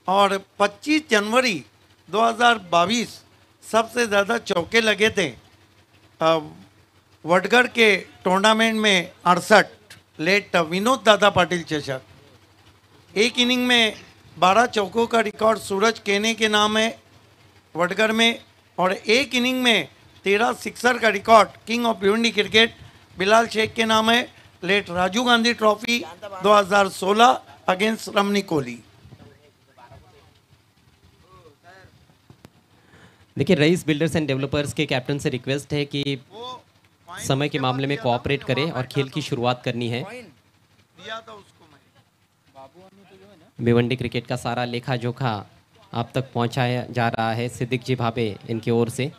और 25 जनवरी 2022 सबसे ज़्यादा चौके लगे थे वडगढ़ के टूर्नामेंट में 68 लेट विनोद दादा पाटिल चषक। एक इनिंग में 12 चौकों का रिकॉर्ड सूरज केने के नाम है वडगढ़ में, और एक इनिंग में 13 सिक्सर का record king of Bhiwandi cricket Bilal Shaikh के नाम है late Rajiv Gandhi trophy 2016 against Ramni Kohli. देखिए, रईस बिल्डर्स एंड डेवलपर्स के कैप्टन से रिक्वेस्ट है कि समय के मामले में कोऑपरेट करें और खेल की शुरुआत करनी है। भिवंडी क्रिकेट का सारा लेखा जोखा आप तक पहुंचाया जा रहा है सिद्दीक जी भाभे इनकी ओर से,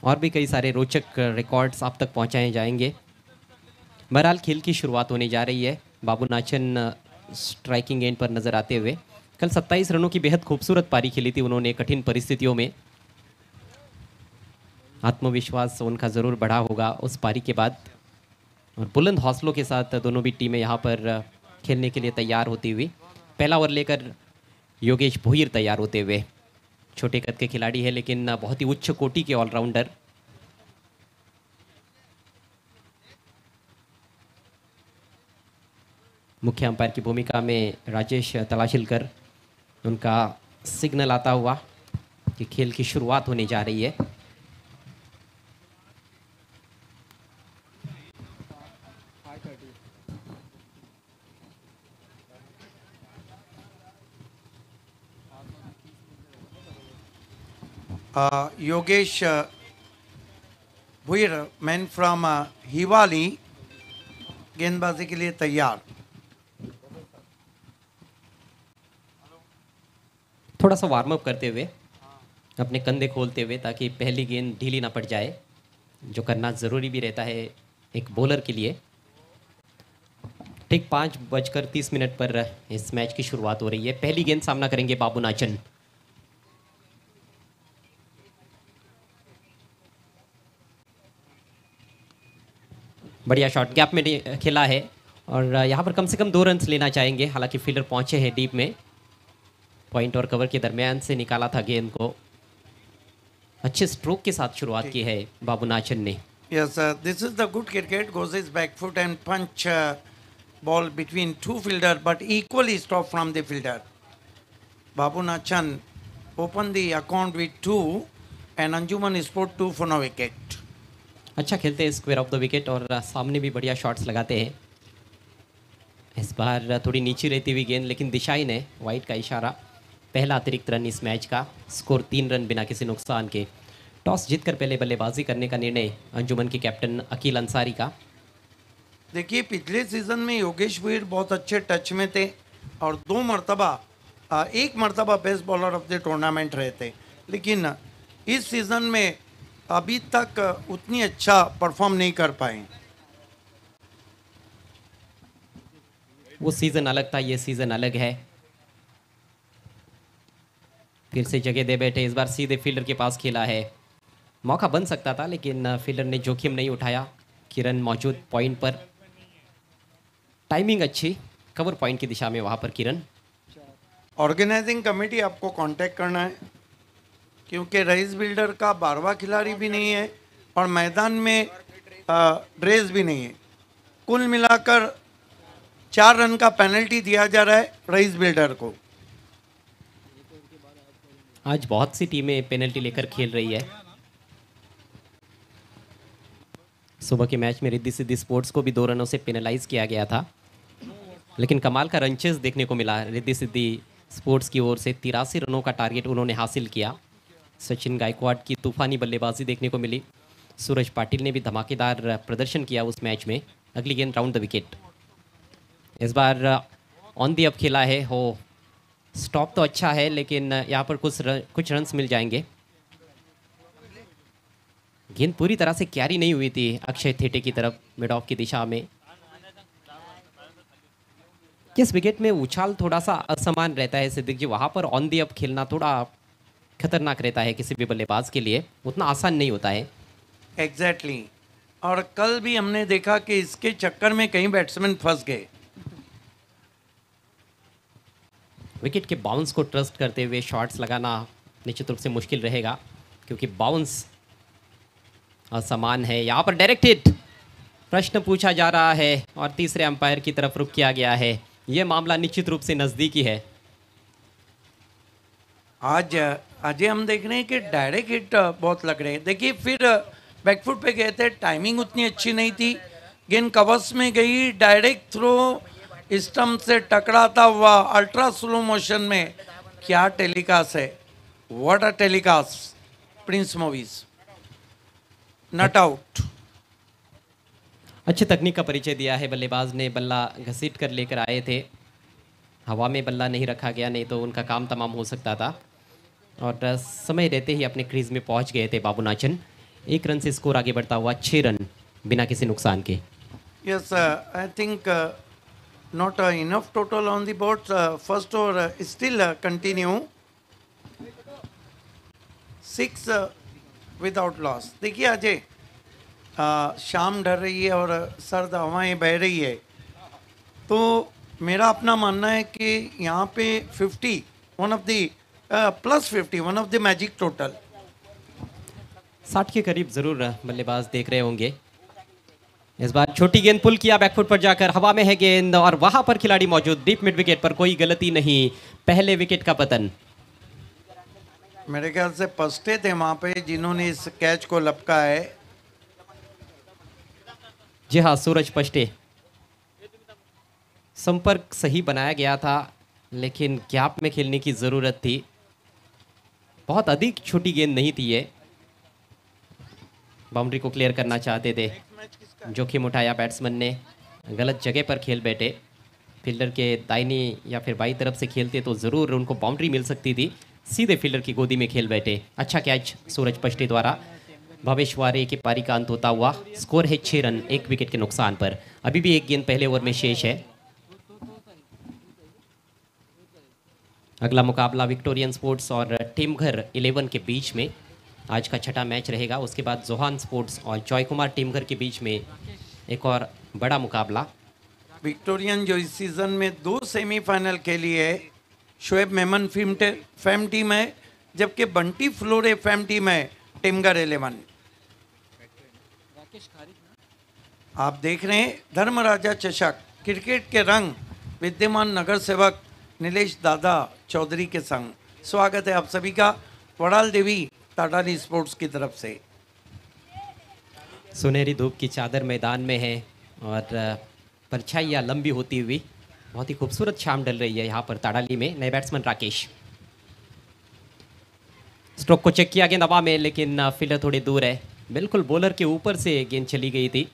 और भी कई सारे रोचक रिकॉर्ड्स आप तक पहुंचाए जाएंगे। बहरहाल खेल की शुरुआत होने जा रही है। बाबू नाचन स्ट्राइकिंग एंड पर नजर आते हुए। कल 27 रनों की बेहद खूबसूरत पारी खेली थी उन्होंने कठिन परिस्थितियों में। आत्मविश्वास उनका ज़रूर बढ़ा होगा उस पारी के बाद, और बुलंद हौसलों के साथ दोनों भी टीमें यहाँ पर खेलने के लिए तैयार होती हुई। पहला ओवर लेकर योगेश भोईर तैयार होते हुए। छोटे कद के खिलाड़ी है लेकिन बहुत ही उच्च कोटि के ऑलराउंडर। मुख्य अंपायर की भूमिका में राजेश तलाशिलकर। उनका सिग्नल आता हुआ कि खेल की शुरुआत होने जा रही है। योगेश भुईर मैन फ्रॉम हिवाली गेंदबाजी के लिए तैयार। थोड़ा सा वार्म अप करते हुए, अपने कंधे खोलते हुए, ताकि पहली गेंद ढीली ना पड़ जाए, जो करना ज़रूरी भी रहता है एक बॉलर के लिए। ठीक 5:30 पर इस मैच की शुरुआत हो रही है। पहली गेंद सामना करेंगे बाबू नाचन। बढ़िया शॉट गैप में खेला है, और यहाँ पर कम से कम 2 रन लेना चाहेंगे। हालांकि फील्डर पहुंचे हैं डीप में। पॉइंट और कवर के दरमियान से निकाला था गेंद को। अच्छे स्ट्रोक के साथ शुरुआत की है बाबू नाचन ने। Yes, this is the good cricket. Goes his back foot and punch ball between two fielder, but equally stop from the fielder. Babu Nachan opened the account with 2 and Anjuman Sport 2 for no wicket. अच्छा खेलते हैं square of the wicket, और सामने भी बढ़िया shots लगाते हैं। इस बार थोड़ी नीचे रहती हुई गेंद, लेकिन दिशाई ने वाइड का इशारा। पहला अतिरिक्त रन इस मैच का। स्कोर 3 रन बिना किसी नुकसान के। टॉस जीतकर पहले बल्लेबाजी करने का निर्णय अंजुमन के कैप्टन अकील अंसारी का। देखिए, पिछले सीजन में योगेश भुईर बहुत अच्छे टच में थे और 2 मरतबा 1 मरतबा best bowler of the tournament रहे थे, लेकिन इस सीजन में अभी तक उतनी अच्छा परफॉर्म नहीं कर पाए। वो सीजन अलग था, ये सीजन अलग है। फिर से जगह दे बैठे। इस बार सीधे फील्डर के पास खेला है। मौका बन सकता था, लेकिन फील्डर ने जोखिम नहीं उठाया। किरण मौजूद पॉइंट पर। टाइमिंग अच्छी, कवर पॉइंट की दिशा में वहां पर किरण। ऑर्गेनाइजिंग कमेटी आपको कांटेक्ट करना है, क्योंकि रईस बिल्डर का 12वां खिलाड़ी भी नहीं है और मैदान में ड्रेस भी नहीं है। कुल मिलाकर 4 रन का पेनल्टी दिया जा रहा है रईस बिल्डर को। आज बहुत सी टीमें पेनल्टी लेकर खेल रही है। सुबह के मैच में रिद्धि सिद्धि स्पोर्ट्स को भी 2 रनों से पेनलाइज किया गया था, लेकिन कमाल का रन चेस देखने को मिला। रिद्धि सिद्धि स्पोर्ट्स की ओर से 83 रनों का टारगेट उन्होंने हासिल किया। सचिन गायकवाड़ की तूफानी बल्लेबाजी देखने को मिली। सूरज पाटिल ने भी धमाकेदार प्रदर्शन किया उस मैच में। अगली गेंद round the wicket. Is bar on the up खेला है। हो स्टॉप तो अच्छा है, लेकिन यहाँ पर कुछ रन्स मिल जाएंगे। गेंद पूरी तरह से क्यारी नहीं हुई थी अक्षय थेटे की तरफ, मिड ऑफ की दिशा में। किस विकेट में उछाल थोड़ा सा असमान रहता है सिद्दीक जी, वहां पर ऑन दी अप खेलना थोड़ा खतरनाक रहता है किसी भी बल्लेबाज के लिए, उतना आसान नहीं होता है। एग्जैक्टली और कल भी हमने देखा कि इसके चक्कर में कई बैट्समैन फंस गए। विकेट के बाउंस को ट्रस्ट करते हुए शॉट्स लगाना निश्चित रूप से मुश्किल रहेगा, क्योंकि बाउंस असमान है। यहाँ पर डायरेक्ट हिट प्रश्न पूछा जा रहा है और तीसरे अंपायर की तरफ रुख किया गया है। यह मामला निश्चित रूप से नज़दीकी है। आज अजय हम देख रहे हैं कि डायरेक्ट हिट बहुत लग रहे हैं। देखिए फिर बैकफुट पे गए थे, टाइमिंग उतनी अच्छी नहीं थी, गेंद कवर्स में गई, डायरेक्ट थ्रो स्टंप से टकराता हुआ अल्ट्रा स्लो मोशन में। क्या टेलीकास्ट है, what a telecast. Prince movies not out. अच्छी तकनीक का परिचय दिया है बल्लेबाज ने। बल्ला घसीट कर लेकर आए थे, हवा में बल्ला नहीं रखा गया, नहीं तो उनका काम तमाम हो सकता था। और समय रहते ही अपने क्रीज में पहुंच गए थे बाबू नाचन। 1 रन से स्कोर आगे बढ़ता हुआ 6 रन बिना किसी नुकसान के। Yes, I think not enough total on the board. First over still continue 6 without loss. देखिए अजय, शाम ढल रही है और सर्द हवाएं बह रही है, तो मेरा अपना मानना है कि यहाँ पे 50 one of the +50 one of the magic total. 60 के करीब जरूर बल्लेबाज देख रहे होंगे। इस बार छोटी गेंद पुल किया, बैकफुट पर जाकर हवा में है गेंद और वहां पर खिलाड़ी मौजूद। डीप मिड विकेट पर कोई गलती नहीं, पहले विकेट का पतन। मेरे ख्याल से पस्टे थे वहाँ पे जिन्होंने इस कैच को लपका है। जी हाँ, सूरज पश्टे। संपर्क सही बनाया गया था, लेकिन गैप में खेलने की ज़रूरत थी। बहुत अधिक छोटी गेंद नहीं थी ये। बाउंड्री को क्लियर करना चाहते थे, जोखिम उठाया बैट्समैन ने, गलत जगह पर खेल बैठे। फील्डर के दाहिनी या फिर बाई तरफ से खेलते तो ज़रूर उनको बाउंड्री मिल सकती थी, सीधे फील्डर की गोदी में खेल बैठे। अच्छा कैच सूरज पश्टे द्वारा। भवेश वारे की पारी का अंत होता हुआ स्कोर है 6 रन 1 विकेट के नुकसान पर। अभी भी 1 गेंद पहले ओवर में शेष है। अगला मुकाबला विक्टोरियन स्पोर्ट्स और टीमघर 11 के बीच में आज का छठा मैच रहेगा। उसके बाद जोहान स्पोर्ट्स और जॉय कुमार टीमघर के बीच में एक और बड़ा मुकाबला। विक्टोरियन जो इस सीजन में 2 सेमीफाइनल खेली है, शोएब मेमन फैम टीम है, जबकि बंटी फ्लोरे फैम टीम है टीमघर 11। आप देख रहे हैं धर्मराजा चषक क्रिकेट के रंग विद्यमान नगर सेवक नीलेश दादा चौधरी के संग। स्वागत है आप सभी का वड़ाल देवी ताडाली स्पोर्ट्स की तरफ से। सुनहरी धूप की चादर मैदान में है और परछाइयाँ लंबी होती हुई बहुत ही खूबसूरत शाम ढल रही है यहाँ पर ताडाली में। नए बैट्समैन राकेश, स्ट्रोक को चेक किया गेंद हवा में, लेकिन फील्डर थोड़ी दूर है। बिल्कुल बॉलर के ऊपर से गेंद चली गई थी।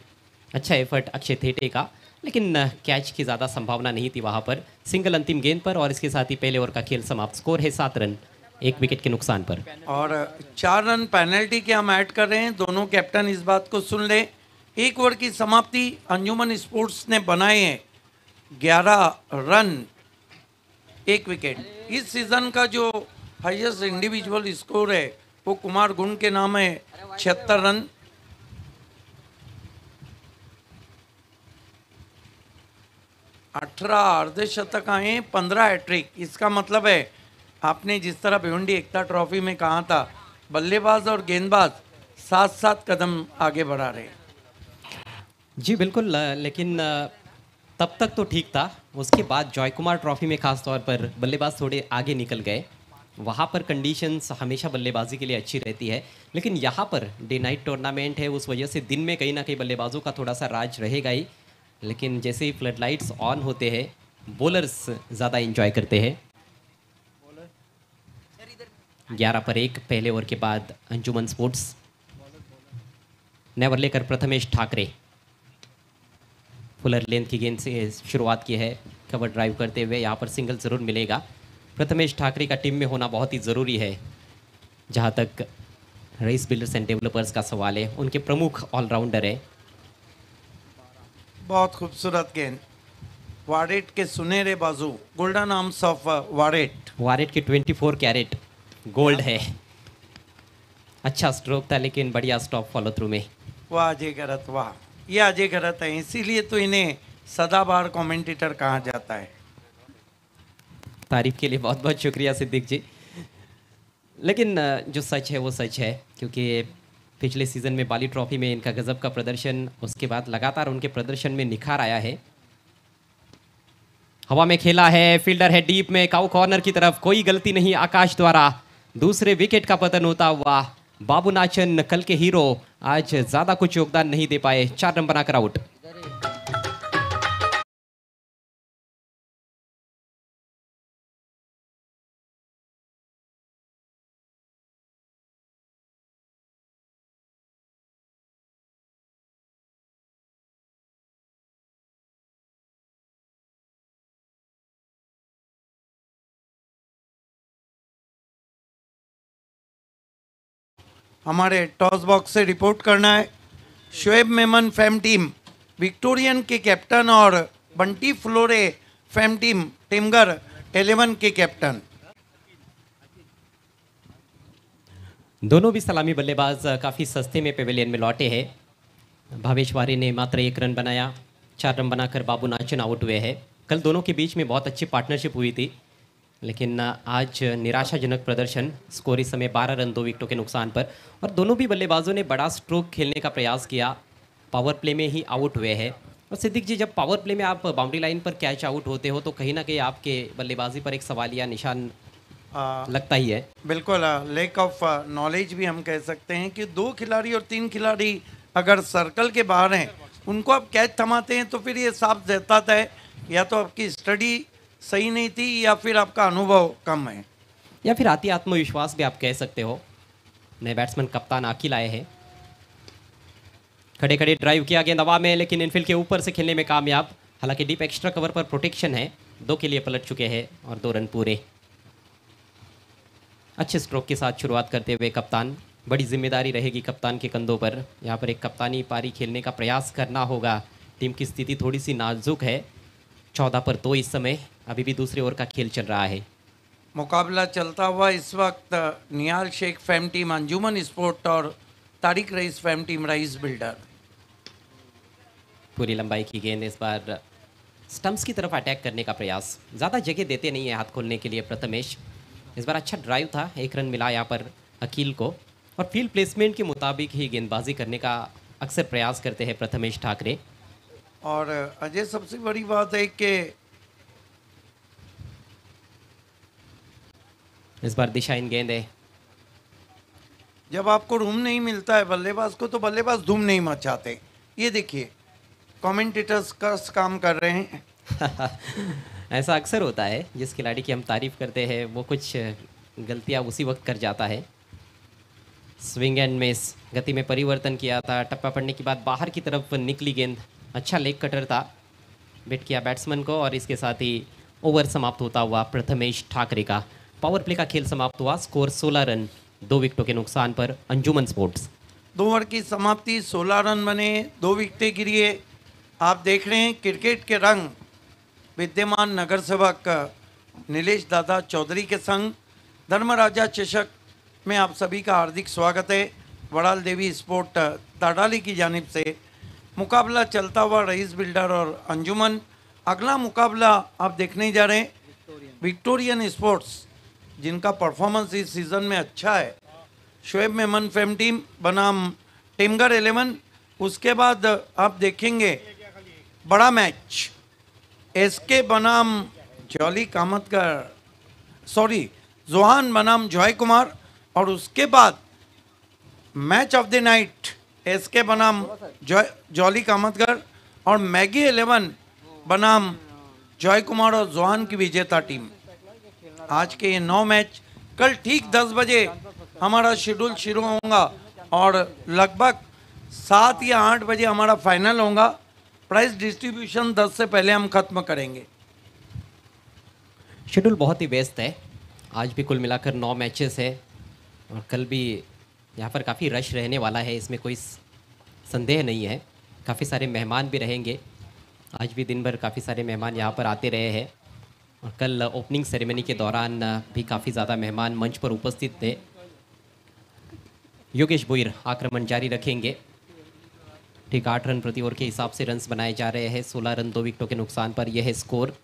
अच्छा एफर्ट अक्षय थेटे का, लेकिन कैच की ज़्यादा संभावना नहीं थी वहाँ पर। सिंगल अंतिम गेंद पर और इसके साथ ही पहले ओवर का खेल समाप्त। स्कोर है 7 रन 1 विकेट के नुकसान पर। और 4 रन पेनल्टी के हम ऐड कर रहे हैं। दोनों कैप्टन इस बात को सुन ले। 1 ओवर की समाप्ति अंजुमन स्पोर्ट्स ने बनाए हैं 11 रन 1 विकेट। इस सीजन का जो हाईएस्ट इंडिविजुअल स्कोर है वो कुमार गुंड के नाम है 76 रन। अठारह अर्धशतक आए, 15 हैट्रिक। इसका मतलब है आपने जिस तरह भिवंडी एकता ट्रॉफी में कहा था, बल्लेबाज और गेंदबाज साथ साथ कदम आगे बढ़ा रहे। जी बिल्कुल, लेकिन तब तक तो ठीक था। उसके बाद जॉय कुमार ट्रॉफी में खास तौर पर बल्लेबाज थोड़े आगे निकल गए। वहाँ पर कंडीशंस हमेशा बल्लेबाजी के लिए अच्छी रहती है, लेकिन यहाँ पर डे नाइट टूर्नामेंट है, उस वजह से दिन में कहीं ना कहीं बल्लेबाजों का थोड़ा सा राज रहेगा ही। लेकिन जैसे ही फ्लड लाइट्स ऑन होते हैं, बॉलर्स ज़्यादा इंजॉय करते हैं। 11 पर 1 पहले ओवर के बाद अंजुमन स्पोर्ट्स नेवर लेकर प्रथमेश ठाकरे फुलर लेंथ की गेंद से शुरुआत की है, कवर ड्राइव करते हुए। यहाँ पर सिंगल ज़रूर मिलेगा। प्रथमेश ठाकरे का टीम में होना बहुत ही ज़रूरी है। जहाँ तक रईस बिल्डर्स एंड डेवलपर्स का सवाल है, उनके प्रमुख ऑलराउंडर है। बहुत खूबसूरत गेंद, वारेट के सुनहरे बाजू, golden arms of Waret. Waret के 24 कैरेट गोल्ड है। अच्छा स्ट्रोक था, लेकिन बढ़िया स्टॉप फॉलो थ्रू में। वाह अजय गरत, वाह। ये अजय गरत है, इसीलिए तो इन्हें सदाबहार कमेंटेटर कहा जाता है। तारीफ के लिए बहुत बहुत शुक्रिया सिद्दीक जी। लेकिन जो सच है वो सच है, क्योंकि पिछले सीज़न में बाली ट्रॉफी में इनका गजब का प्रदर्शन, उसके बाद लगातार उनके प्रदर्शन में निखार आया है। हवा में खेला है, फील्डर है डीप में, काउ कॉर्नर की तरफ, कोई गलती नहीं आकाश द्वारा। दूसरे विकेट का पतन होता हुआ बाबू नाचन, कल के हीरो, आज ज़्यादा कुछ योगदान नहीं दे पाए, 4 रन बनाकर आउट। हमारे टॉस बॉक्स से रिपोर्ट करना है शोएब मेमन फैम टीम विक्टोरियन के कैप्टन और बंटी फ्लोरे फैम टीम टिमगर 11 के कैप्टन। दोनों भी सलामी बल्लेबाज काफ़ी सस्ते में पेवेलियन में लौटे हैं। भावेश वारे ने मात्र 1 रन बनाया, 4 रन बनाकर बाबू नाचन आउट हुए हैं। कल दोनों के बीच में बहुत अच्छी पार्टनरशिप हुई थी, लेकिन आज निराशाजनक प्रदर्शन, स्कोर इस समय 12 रन 2 विकेटों के नुकसान पर। और दोनों भी बल्लेबाजों ने बड़ा स्ट्रोक खेलने का प्रयास किया, पावर प्ले में ही आउट हुए हैं। और सिद्दीक जी, जब पावर प्ले में आप बाउंड्री लाइन पर कैच आउट होते हो तो कहीं ना कहीं आपके बल्लेबाजी पर एक सवालिया निशान लगता ही है। बिल्कुल, लैक ऑफ नॉलेज भी हम कह सकते हैं कि 2 खिलाड़ी और 3 खिलाड़ी अगर सर्कल के बाहर हैं, उनको आप कैच थमाते हैं तो फिर ये साफ देता है या तो आपकी स्टडी सही नहीं थी या फिर आपका अनुभव कम है, या फिर आती आत्मविश्वास भी आप कह सकते हो। नए बैट्समैन कप्तान आकिल आए हैं, खड़े खड़े ड्राइव किया गेंद हवा में, लेकिन इनफील्ड के ऊपर से खेलने में कामयाब। हालांकि डीप एक्स्ट्रा कवर पर प्रोटेक्शन है, 2 के लिए पलट चुके हैं और 2 रन पूरे। अच्छे स्ट्रोक के साथ शुरुआत करते हुए कप्तान, बड़ी जिम्मेदारी रहेगी कप्तान के कंधों पर। यहाँ पर एक कप्तानी पारी खेलने का प्रयास करना होगा। टीम की स्थिति थोड़ी सी नाजुक है, 14 पर 2 इस समय, अभी भी दूसरे ओवर का खेल चल रहा है। मुकाबला चलता हुआ इस वक्त निहाल शेख फैम टीम अंजुमन स्पोर्ट और तारिक रईस फैम टीम रईस बिल्डर। पूरी लंबाई की गेंद, इस बार स्टंप्स की तरफ अटैक करने का प्रयास, ज़्यादा जगह देते नहीं है हाथ खोलने के लिए प्रथमेश। इस बार अच्छा ड्राइव था, 1 रन मिला यहाँ पर अकील को। और फील्ड प्लेसमेंट के मुताबिक ही गेंदबाजी करने का अक्सर प्रयास करते हैं प्रथमेश ठाकरे। और अजय, सबसे बड़ी बात है कि इस बार दिशाहीन गेंद है। जब आपको रूम नहीं मिलता है बल्लेबाज को तो बल्लेबाज धूम नहीं मचाते। ये देखिए, कमेंटेटर्स का काम कर रहे हैं। ऐसा अक्सर होता है, जिस खिलाड़ी की हम तारीफ करते हैं वो कुछ गलतियां उसी वक्त कर जाता है। स्विंग एंड मिस, गति में परिवर्तन किया था, टप्पा पड़ने के बाद बाहर की तरफ निकली गेंद, अच्छा लेग कटर था, बिट किया बैट्समैन को। और इसके साथ ही ओवर समाप्त होता हुआ प्रथमेश ठाकरे का। पावर प्ले का खेल समाप्त हुआ, स्कोर 16 रन 2 विकेटों के नुकसान पर अंजुमन स्पोर्ट्स। 2 ओवर की समाप्ति, 16 रन बने, 2 विकेटें गिरी। आप देख रहे हैं क्रिकेट के रंग विद्यमान नगर सेवक नीलेश दादा चौधरी के संग। धर्मराजा चषक में आप सभी का हार्दिक स्वागत है। वड़ाल देवी स्पोर्ट ताडाली की जानिब से मुकाबला चलता हुआ रईस बिल्डर और अंजुमन। अगला मुकाबला आप देखने जा रहे हैं विक्टोरियन स्पोर्ट्स, जिनका परफॉर्मेंस इस सीज़न में अच्छा है, शोएब मेमन फैम टीम बनाम टिमगर 11। उसके बाद आप देखेंगे बड़ा मैच एसके बनाम जॉली कामतकर, सॉरी जोहान बनाम जॉय कुमार। और उसके बाद match of the night SK बनाम जॉली कामतकर और मैगी 11 बनाम जॉय कुमार और जोहान की विजेता टीम। आज के ये 9 मैच कल ठीक 10 बजे हमारा शेड्यूल शुरू होगा और लगभग 7 या 8 बजे हमारा फाइनल होगा। प्राइस डिस्ट्रीब्यूशन 10 से पहले हम खत्म करेंगे। शेड्यूल बहुत ही व्यस्त है, आज भी कुल मिलाकर 9 मैचेस है और कल भी यहाँ पर काफ़ी रश रहने वाला है, इसमें कोई संदेह नहीं है। काफ़ी सारे मेहमान भी रहेंगे, आज भी दिन भर काफ़ी सारे मेहमान यहाँ पर आते रहे हैं और कल ओपनिंग सेरेमनी के दौरान भी काफ़ी ज़्यादा मेहमान मंच पर उपस्थित थे। योगेश भोईर आक्रमण जारी रखेंगे। ठीक 8 रन प्रति ओवर के हिसाब से रन्स बनाए जा रहे हैं, 16 रन 2 विकेटों के नुकसान पर यह है स्कोर।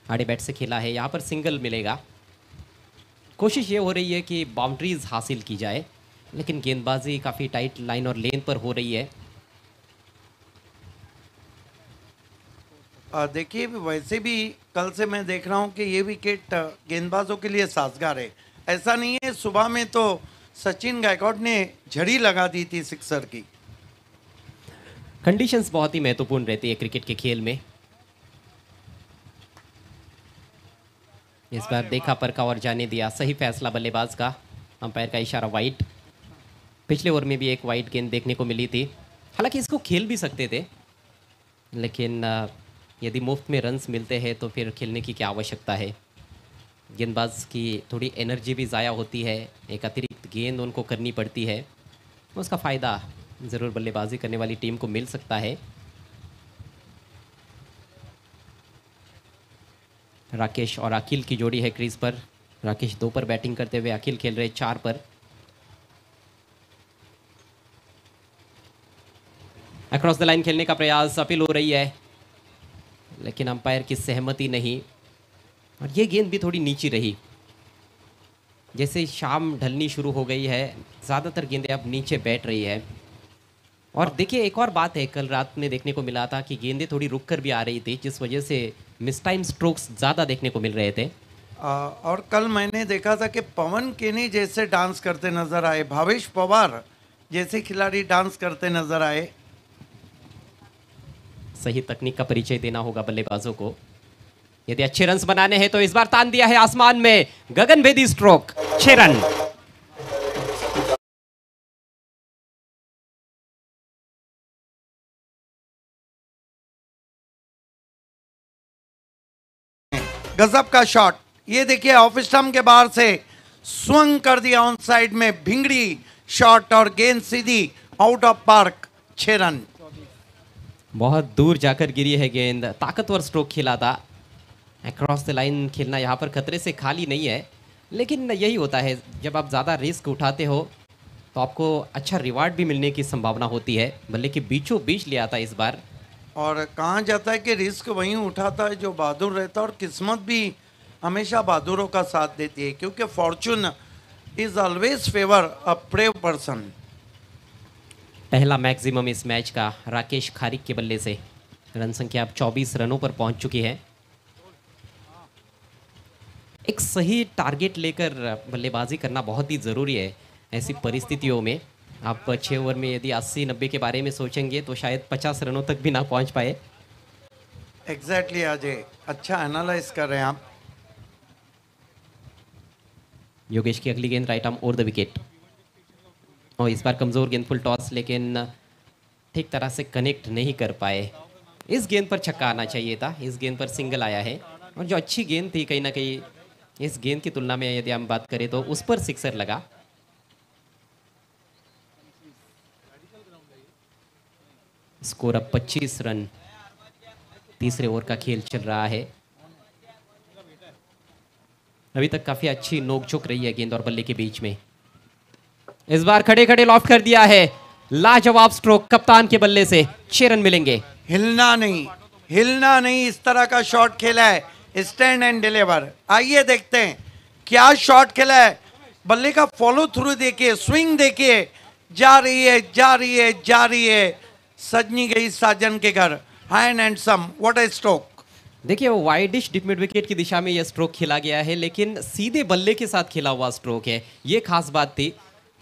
आड़े बैट से खेला है, यहाँ पर सिंगल मिलेगा। कोशिश ये हो रही है कि बाउंड्रीज हासिल की जाए, लेकिन गेंदबाजी काफ़ी टाइट लाइन और लेन पर हो रही है। देखिए वैसे भी कल से मैं देख रहा हूँ कि ये विकेट गेंदबाजों के लिए साजगार है। ऐसा नहीं है, सुबह में तो सचिन गायकवाड़ ने झड़ी लगा दी थी सिक्सर की। कंडीशंस बहुत ही महत्वपूर्ण रहती है क्रिकेट के खेल में। इस बार देखा परखा और जाने दिया, सही फैसला बल्लेबाज का, अंपायर का इशारा वाइड। पिछले ओवर में भी एक वाइड गेंद देखने को मिली थी, हालांकि इसको खेल भी सकते थे, लेकिन यदि मुफ्त में रन्स मिलते हैं तो फिर खेलने की क्या आवश्यकता है। गेंदबाज की थोड़ी एनर्जी भी ज़ाया होती है, एक अतिरिक्त गेंद उनको करनी पड़ती है, उसका फ़ायदा ज़रूर बल्लेबाजी करने वाली टीम को मिल सकता है। राकेश और अखिल की जोड़ी है क्रीज पर। राकेश 2 पर बैटिंग करते हुए, अखिल खेल रहे 4 पर। अक्रॉस द लाइन खेलने का प्रयास, अपील हो रही है, लेकिन अंपायर की सहमति नहीं, और ये गेंद भी थोड़ी नीची रही। जैसे शाम ढलनी शुरू हो गई है, ज़्यादातर गेंदें अब नीचे बैठ रही है। और देखिए एक और बात है, कल रात में देखने को मिला था कि गेंदें थोड़ी रुक कर भी आ रही थी, जिस वजह से मिस टाइम स्ट्रोक्स ज़्यादा देखने को मिल रहे थे। और कल मैंने देखा था कि पवन केनी जैसे डांस करते नजर आए, भावेश पवार जैसे खिलाड़ी डांस करते नजर आए। सही तकनीक का परिचय देना होगा बल्लेबाजों को। यदि अच्छे रन्स बनाने हैं तो इस बार तान दिया है आसमान में, गगनभेदी स्ट्रोक, 6 रन। गजब का शॉट, ये देखिए ऑफ स्टंप के बाहर से स्विंग कर दिया ऑन साइड में, भिंगड़ी शॉट और गेंद सीधी आउट ऑफ पार्क, 6 रन। बहुत दूर जाकर गिरी है गेंद, ताकतवर स्ट्रोक खेला था। अक्रॉस द लाइन खेलना यहाँ पर खतरे से खाली नहीं है, लेकिन यही होता है जब आप ज़्यादा रिस्क उठाते हो तो आपको अच्छा रिवार्ड भी मिलने की संभावना होती है। बल्ले के बीचों बीच ले आता है इस बार। और कहा जाता है कि रिस्क वहीं उठाता है जो बहादुर रहता है, और किस्मत भी हमेशा बहादुरों का साथ देती है, क्योंकि Fortune is always favour a brave person. पहला मैक्सिमम इस मैच का राकेश खारिक के बल्ले से। रन संख्या अब 24 रनों पर पहुंच चुकी है। एक सही टारगेट लेकर बल्लेबाजी करना बहुत ही ज़रूरी है ऐसी परिस्थितियों में। आप 6 ओवर में यदि 80-90 के बारे में सोचेंगे तो शायद 50 रनों तक भी ना पहुंच पाए। एग्जैक्टली अजय, अच्छा एनालाइज कर रहे हैं आप। योगेश की अगली गेंद right arm over the wicket, और इस बार कमज़ोर गेंद, फुल टॉस, लेकिन ठीक तरह से कनेक्ट नहीं कर पाए। इस गेंद पर छक्का आना चाहिए था, इस गेंद पर सिंगल आया है, और जो अच्छी गेंद थी कहीं ना कहीं इस गेंद की तुलना में यदि हम बात करें तो उस पर सिक्सर लगा। स्कोर अब 25 रन। तीसरे ओवर का खेल चल रहा है। अभी तक काफी अच्छी नोकझोंक रही है गेंद और बल्ले के बीच में। इस बार खड़े खड़े लॉफ्ट कर दिया है, लाजवाब स्ट्रोक कप्तान के बल्ले से, 6 रन मिलेंगे। हिलना नहीं, हिलना नहीं, इस तरह का शॉट खेला है, स्टैंड एंड डिलीवर। आइए देखते हैं क्या शॉट खेला है। बल्ले का फॉलो थ्रू देखिए, स्विंग देखिए, जा रही है जा रही है जा रही है, सजनी गई साजन के घर, handsome, what a stroke. देखिए वो वाइडिश डिप मिड विकेट की दिशा में यह स्ट्रोक खेला गया है, लेकिन सीधे बल्ले के साथ खेला हुआ स्ट्रोक है, ये खास बात थी।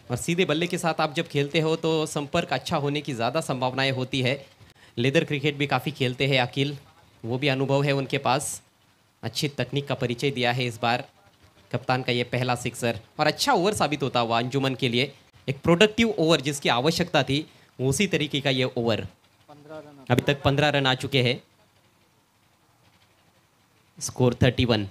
और सीधे बल्ले के साथ आप जब खेलते हो तो संपर्क अच्छा होने की ज़्यादा संभावनाएं होती है। लेदर क्रिकेट भी काफ़ी खेलते हैं अखिल, वो भी अनुभव है उनके पास। अच्छी तकनीक का परिचय दिया है इस बार कप्तान का ये पहला सिक्सर, और अच्छा ओवर साबित होता हुआ अंजुमन के लिए। एक प्रोडक्टिव ओवर जिसकी आवश्यकता थी, उसी तरीके का ये ओवर। अभी तक 15 रन आ चुके हैं, स्कोर 31।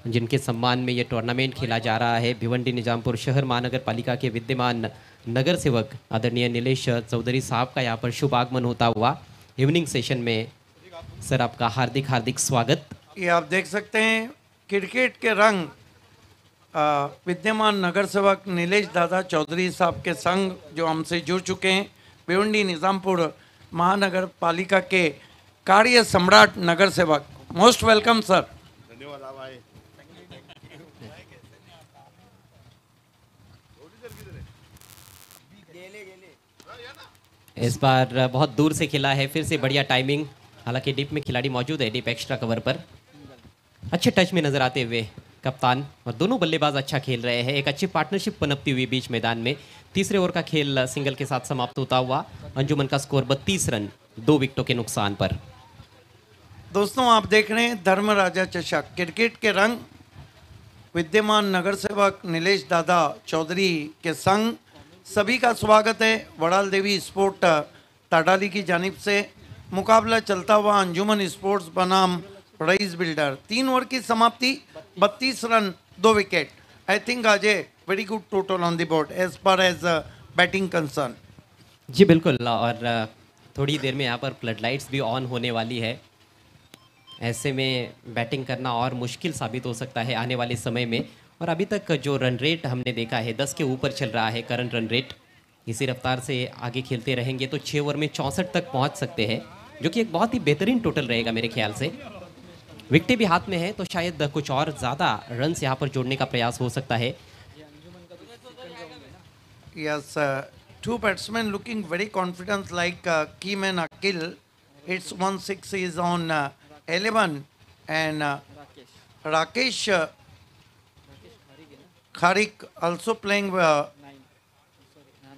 जिनके सम्मान में ये टूर्नामेंट खेला जा रहा है, भिवंडी निजामपुर शहर महानगर पालिका के विद्यमान नगर सेवक आदरणीय नीलेश चौधरी साहब का यहाँ पर शुभ आगमन होता हुआ इवनिंग सेशन में। सर आपका हार्दिक हार्दिक स्वागत। ये आप देख सकते हैं क्रिकेट के रंग विद्यमान नगर सेवक नीलेश दादा चौधरी साहब के संग जो हमसे जुड़ चुके हैं, भिवंडी निजामपुर महानगर पालिका के कार्य सम्राट नगर सेवक, मोस्ट वेलकम सर। धन्यवाद आप आए। इस बार बहुत दूर से खेला है, फिर से बढ़िया टाइमिंग। हालांकि डिप में खिलाड़ी मौजूद है, डिप एक्स्ट्रा कवर पर अच्छे टच में नजर आते हुए कप्तान, और दोनों बल्लेबाज अच्छा खेल रहे हैं। एक अच्छी पार्टनरशिप पनपती हुई बीच मैदान में। तीसरे ओवर का खेल सिंगल के साथ समाप्त होता हुआ। अंजुमन का स्कोर 32 रन 2 विकेटों के नुकसान पर। दोस्तों आप देख रहे हैं धर्मराजा चषक, क्रिकेट के रंग। विद्यमान नगर सेवक नीलेश दादा चौधरी के संग सभी का स्वागत है वड़ाल देवी स्पोर्ट ताडाली की जानिब से। मुकाबला चलता हुआ अंजुमन स्पोर्ट्स बनाम रईस बिल्डर। 3 ओवर की समाप्ति, 32 रन 2 विकेट। आई थिंक आज very good total on the board as far as batting concern. जी बिल्कुल, और थोड़ी देर में यहाँ पर फ्लड लाइट्स भी ऑन होने वाली है। ऐसे में बैटिंग करना और मुश्किल साबित हो सकता है आने वाले समय में। और अभी तक जो रन रेट हमने देखा है 10 के ऊपर चल रहा है करंट रन रेट। इसी रफ्तार से आगे खेलते रहेंगे तो 6 ओवर में 64 तक पहुंच सकते हैं, जो कि एक बहुत ही बेहतरीन टोटल रहेगा मेरे ख्याल से। विकेटें भी हाथ में है तो शायद कुछ और ज़्यादा रन्स यहाँ पर जोड़ने का प्रयास हो सकता है। Yes, two batsmen looking very confident like Keeman Akil. It's 1-6 is on 11 and Rakesh Kharik also playing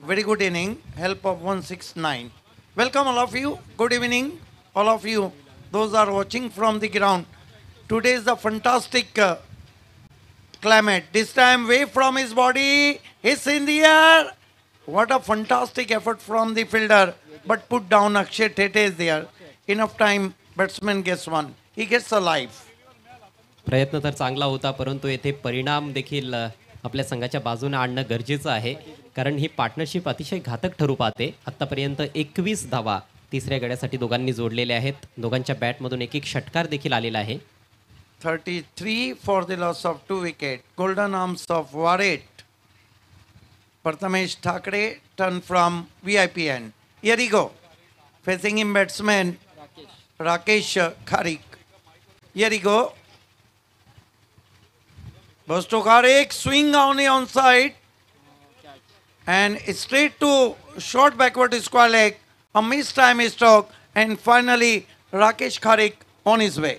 very good inning, help of 169. Welcome all of you. Good evening, all of you. Those are watching from the ground. Today is a fantastic climate. This time away from his body, he's in the air. What a fantastic effort from the fielder. But put down Akshay Tete is there. Enough time, batsman gets one. He gets a life. प्रयत्न तर चांगला होता, परंतु येथे परिणाम देखील आपल्या संघाच्या बाजूने आणणं गरजेचं आहे, कारण ही पार्टनरशिप अतिशय घातक ठरू पाहते। आत्तापर्यंत 21 धावा तिसऱ्या गड्यासाठी दोघांनी जोडलेल्या आहेत। दोघांच्या बॅटमधून एक एक षटकार देखील आलेला आहे। 33 for the loss of 2 wicket. Golden arms of Waret. Prathamesh Thakre turn from VIP end. Here he go. Facing him batsman Rakesh Kharik. Here he go. Bosto Kharik swing on the onside and straight to short backward square leg. A missed time stroke and finally Rakesh Kharik on his way.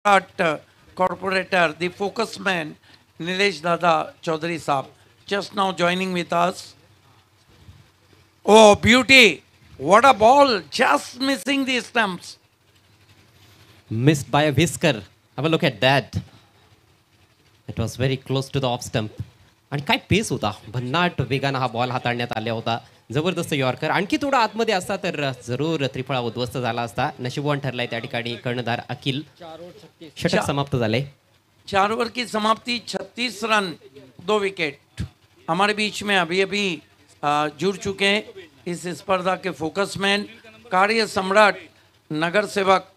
Samrat corporator, the focus man, Nilesh Dada Chaudhary Saab, just now joining with us. Oh, beauty! What a ball! Just missing the stumps. Missed by a whisker. Have a look at that. It was very close to the off stump. आणि काय पेस होता, भन्नाट वेगानं हा ball हाताळण्यात आला होता. जबरदस्त यॉर्कर. आणखी थोडा आतमध्ये असता तर जरूर त्रिफळा उद्ध्वस्त झाला असता. नशिबवान ठरलाय त्या ठिकाणी कर्णधार अखिल. षटक समाप्त झाले. 4 ओवर की समाप्ति, 36 रन, 2 विकेट. हमारे बीच में अभी अभी जुड़ चुके हैं इस स्पर्धा के फोकसमैन, कार्य सम्राट, नगर सेवक.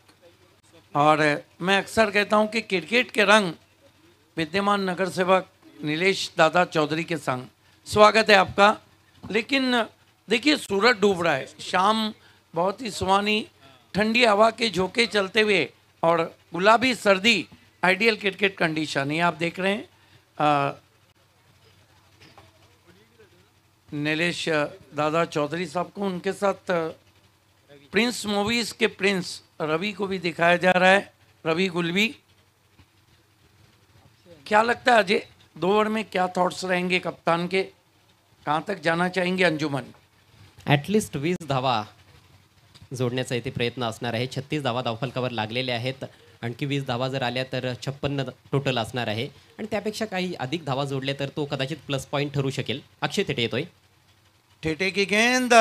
और मैं अक्सर कहता हूं कि क्रिकेट के रंग विद्यमान नगर सेवक नीलेश दादा चौधरी के संग. स्वागत है आपका. लेकिन देखिए सूरज डूब रहा है, शाम बहुत ही सुहानी, ठंडी हवा के झोंके चलते हुए और गुलाबी सर्दी, आइडियल क्रिकेट कंडीशन. ये आप देख रहे हैं नीलेश दादा चौधरी साहब को, उनके साथ प्रिंस मूवीज के प्रिंस रवि को भी दिखाया जा रहा है, रवि गुलवी. क्या लगता है अजय, 2 ओवर में क्या थॉट्स रहेंगे कप्तान के, कहाँ तक जाना चाहेंगे अंजुमन? ॲटलिस्ट 20 धावा जोडण्याचा इथे प्रयत्न असणार आहे. 36 धावा धावफलकावर लागलेले आहेत. आणखी 20 धावा जर आल्या तर 56 टोटल असणार आहे. आणि त्यापेक्षा काही अधिक धावा जोडल्या तर तो कदाचित प्लस पॉईंट ठरू शकेल. अक्षय थेटे येतोय. ठेटे की गेंद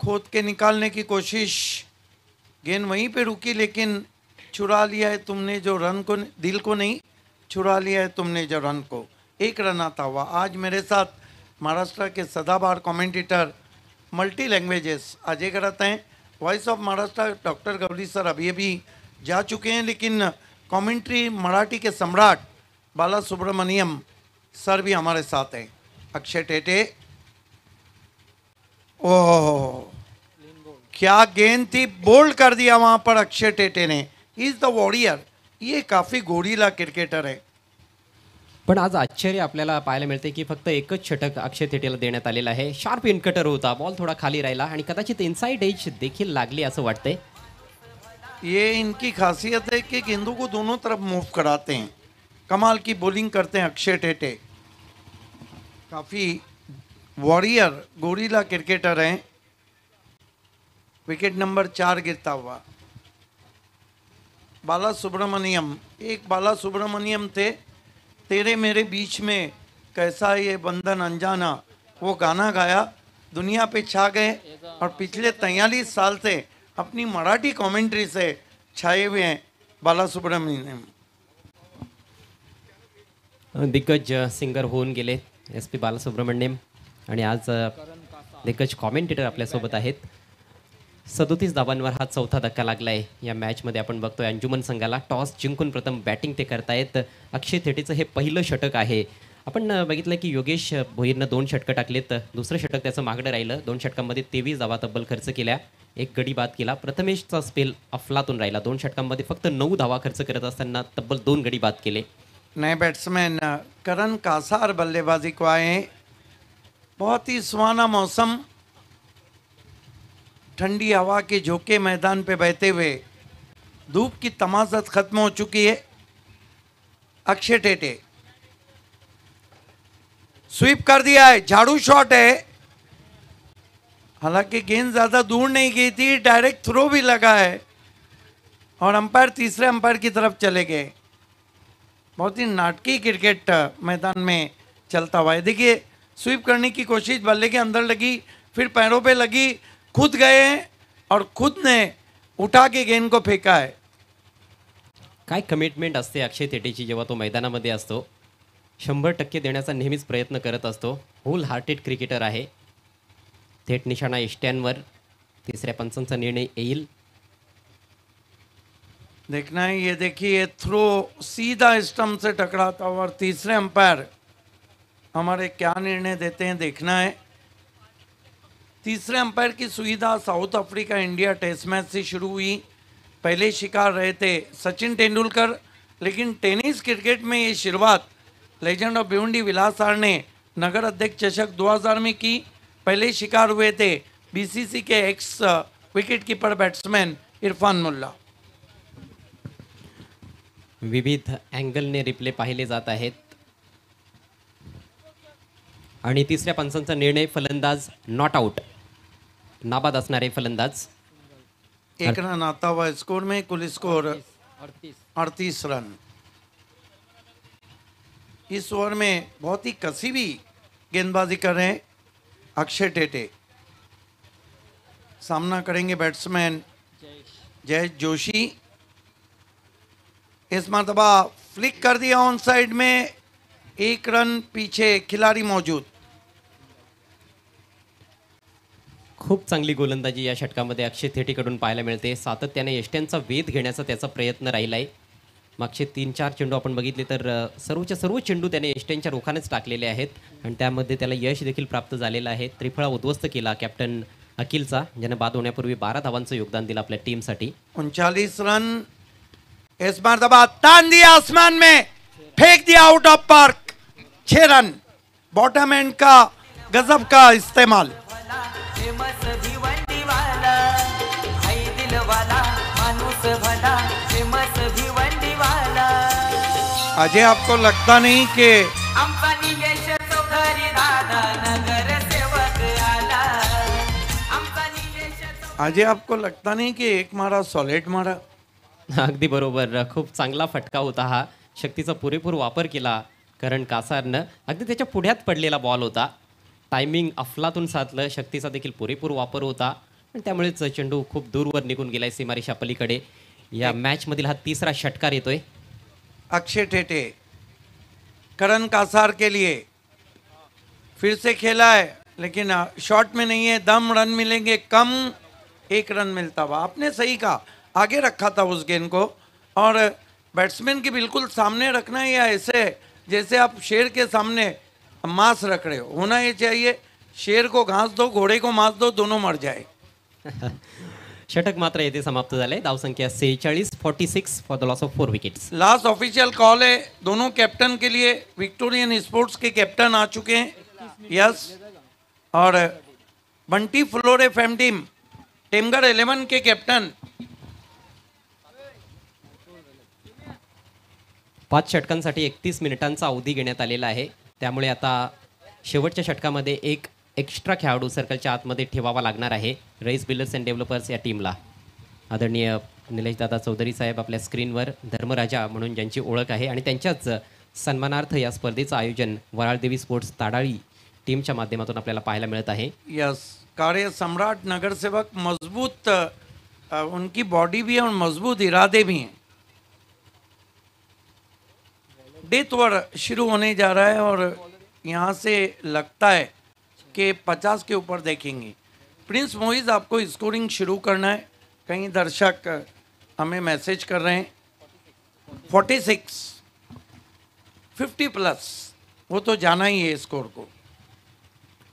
खोद के निकालने की कोशिश, गेंद वहीं पे रुकी लेकिन चुरा लिया है तुमने जो रन को, दिल को नहीं, चुरा लिया है तुमने जो रन को. 1 रन आता हुआ. आज मेरे साथ महाराष्ट्र के सदाबहार कमेंटेटर, मल्टी लैंग्वेजेस अजय करत हैं. Voice of Maharashtra doctor Gauri sir अभी अभी जा चुके हैं, लेकिन कमेंट्री मराठी के सम्राट बाला सुब्रमण्यम सर भी हमारे साथ हैं. अक्षय टेटे, ओह क्या गेंद थी, बोल्ड कर दिया वहां पर अक्षय टेटे ने. Is the warrior. ये काफी गोरीला क्रिकेटर है. पण आज आश्चर्य आपल्याला पाहायला मिळते की फक्त एकच षटक अक्षय थेटेला देण्यात आलेलं आहे. शार्प इनकटर होता, बॉल थोडा खाली राहिला आणि कदाचित इनसाइड एज देखील लागली असं वाटतंय. ये इनकी खासियत है कि गेंदों को दोनों तरफ मूव कराते हैं. कमाल की बॉलिंग करते हैं अक्षय टेटे. काफी वॉरियर गोरीला क्रिकेटर हैं. विकेट नंबर 4 गिरता हुआ. बाला सुब्रमण्यम, एक बाला सुब्रमण्यम थे, तेरे मेरे बीच में कैसा ये बंधन अनजाना, वो गाना गाया, दुनिया पे छा गए और पिछले 43 साल से अपनी मराठी कमेंट्री से छाए हुए हैं बाला सुब्रमण्यम. दिग्गज सिंगर होऊन गेले SP बालसुब्रमण्यम आणि आज दिग्गज कॉमेंटेटर आपल्यासोबत आहेत. 37 धावांवर हा चौथा धक्का लागलाय या मॅचमध्ये. आपण बघतोय अंजुमन संघाला टॉस जिंकून प्रथम बॅटिंग ते करतायत. अक्षय थेटेचं हे पहिलं षटक आहे. आपण बघितलं की योगेश भोईरनं 2 षटकं टाकलेत. दुसरं षटक त्याचं मागणं राहिलं. 2 षटकांमध्ये 23 धावा तब्बल खर्च केल्या, 1 गडी बाद केला. प्रथमेशचा स्पेल अफलातून राहिला. 2 षटकांमध्ये फक्त 9 धावा खर्च करत असताना तब्बल 2 गडी बाद केले. नए बैट्समैन करण कासार बल्लेबाजी को आए हैं. बहुत ही सुहाना मौसम, ठंडी हवा के झोंके मैदान पे बहते हुए, धूप की तमाशत खत्म हो चुकी है. अक्षय टेटे स्वीप कर दिया है, झाड़ू शॉट है. हालांकि गेंद ज्यादा दूर नहीं गई थी, डायरेक्ट थ्रो भी लगा है और अंपायर तीसरे अंपायर की तरफ चले गए. बहुत ही नाटकीय क्रिकेट मैदान में चलता हुआ है. देखिए स्वीप करने की कोशिश, बल्ले के अंदर लगी, फिर पैरों पे लगी, खुद गए हैं और खुद ने उठा के गेंद को फेंका है. काय कमिटमेंट असते अक्षय थेटेची जेव्हा तो मैदानामध्ये असतो. 100% देण्याचा नेहमीच प्रयत्न करत असतो. होल हार्टेड क्रिकेटर आहे. थेट निशाणा इष्ट्यांवर. तिसऱ्या पंचांचा निर्णय येईल. देखना है, ये देखिए थ्रो सीधा स्टंप से टकराता हुआ और तीसरे अंपायर हमारे क्या निर्णय देते हैं देखना है. तीसरे अंपायर की सुविधा South Africa India test match से शुरू हुई. पहले शिकार रहे थे सचिन तेंदुलकर, लेकिन टेनिस क्रिकेट में ये शुरुआत legend of Bhiwandi Vilas R ने नगर अध्यक्ष चषक 2000 में की. पहले शिकार हुए थे BCC के ex wicket keeper batsman Irfan Mulla. विविध अँगलने रिप्ले पाहिले जात आहेत आणि तिसऱ्या पंचांचा निर्णय फलंदाज नॉट आउट नाबाद असणारे फलंदाज एक रन आता हुआ स्कोर में, कुल स्कोर 38 रन। इस ओवर में बहुत ही कसीबी गेंदबाजी कर रहे हैं अक्षय टेटे। सामना करेंगे बैट्समैन जयेश जोशी। इस मरतबा फ्लिक कर दिया ऑन साइड में, एक रन पीछे खिलाड़ी मौजूद। खूप चांगली गोलंदाजी या षटकामध्ये अक्षय थेटेकडून पाहायला मिळते। सातत्याने यष्ट्यांचा वेध घेण्याचा त्याचा प्रयत्न राहिला आहे। मागचे 3-4 चेंडू आपण बघितले तर सर्वच्या सर्व चेंडू त्याने यष्ट्यांच्या रोखानेच टाकलेले आहेत आणि त्यामध्ये त्याला यश देखील प्राप्त झालेलं आहे। त्रिफळा उद्ध्वस्त केला कॅप्टन अखिलचा, ज्याने बाद होण्यापूर्वी 12 धावांचं योगदान दिलं आपल्या टीमसाठी। 39 रन। इस मरतबा तान दिया आसमान में, फेंक दिया आउट ऑफ पार्क। 6 रन। बॉटम एंड का गजब का इस्तेमाल। फेमस भिवंडीवाला भाई दिलवाला माणूस भला फेमस भिवंडीवाला अजय, आपको लगता नहीं कि आमचा निलेश चौधरी दादा नगर सेवक आला आमचा निलेश अजय आपको लगता नहीं कि एक मारा सॉलिड मारा? अगदी बरोबर, खूप चांगला फटका होता हा। शक्तीचा पुरेपूर वापर केला करण कासारनं। अगदी त्याच्या पुढ्यात पडलेला बॉल होता, टायमिंग अफलातून साधलं, शक्तीचा देखील पुरेपूर वापर होता आणि त्यामुळेच चेंडू खूप दूरवर निघून गेलाय सीमारेषा पलीकडे। या मॅचमधील हा तिसरा षटकार येतोय। अक्षय टेटे करण कासार के लिए फिर से खेला है, लेकिन शॉट में नहीं है। दम रन मिलेंगे कम, 1 रन मिलता हुआ। आपने सही कहा, आगे रखा था उस गेंद को, और बैट्समैन के बिल्कुल सामने रखना है, या ऐसे जैसे आप शेर के सामने मांस रख रहे हो। होना ये चाहिए, शेर को घास दो, घोड़े को मांस दो, दोनों मर जाए। षटक मात्र येथे समाप्त झाले। धावसंख्या 46-46 for the loss of 4 wickets. Last official call है दोनों कैप्टन के लिए। विक्टोरियन स्पोर्ट्स के कैप्टन आ चुके हैं, यस, और बंटी फ्लोरे फैम टीम टेमगर 11 के कैप्टन। 5 षटकांसाठी 31 मिनिटांचा अवधी घेण्यात आलेला आहे। त्यामुळे आता शेवटच्या षटकामध्ये एक एक्स्ट्रा खेळाडू सर्कलच्या आतमध्ये ठेवावा लागणार आहे रईस बिल्डर्स अँड डेव्हलपर्स या टीमला। आदरणीय निलेश दादा चौधरी साहेब आपल्या स्क्रीनवर धर्मराजा म्हणून ज्यांची ओळख आहे आणि त्यांच्याच सन्मानार्थ या स्पर्धेचं आयोजन वराळदेवी स्पोर्ट्स ताडाळी टीमच्या माध्यमातून आपल्याला पाहायला मिळत आहे। यस, कार्य सम्राट नगरसेवक मजबूत, उनकी बॉडी भी है और मजबूत इरादे भी हैं। डेथ ओवर शुरू होने जा रहा है और यहाँ से लगता है कि 50 के ऊपर देखेंगे। प्रिंस मोइज, आपको स्कोरिंग शुरू करना है। कई दर्शक हमें मैसेज कर रहे हैं 46, 50 प्लस, वो तो जाना ही है स्कोर को।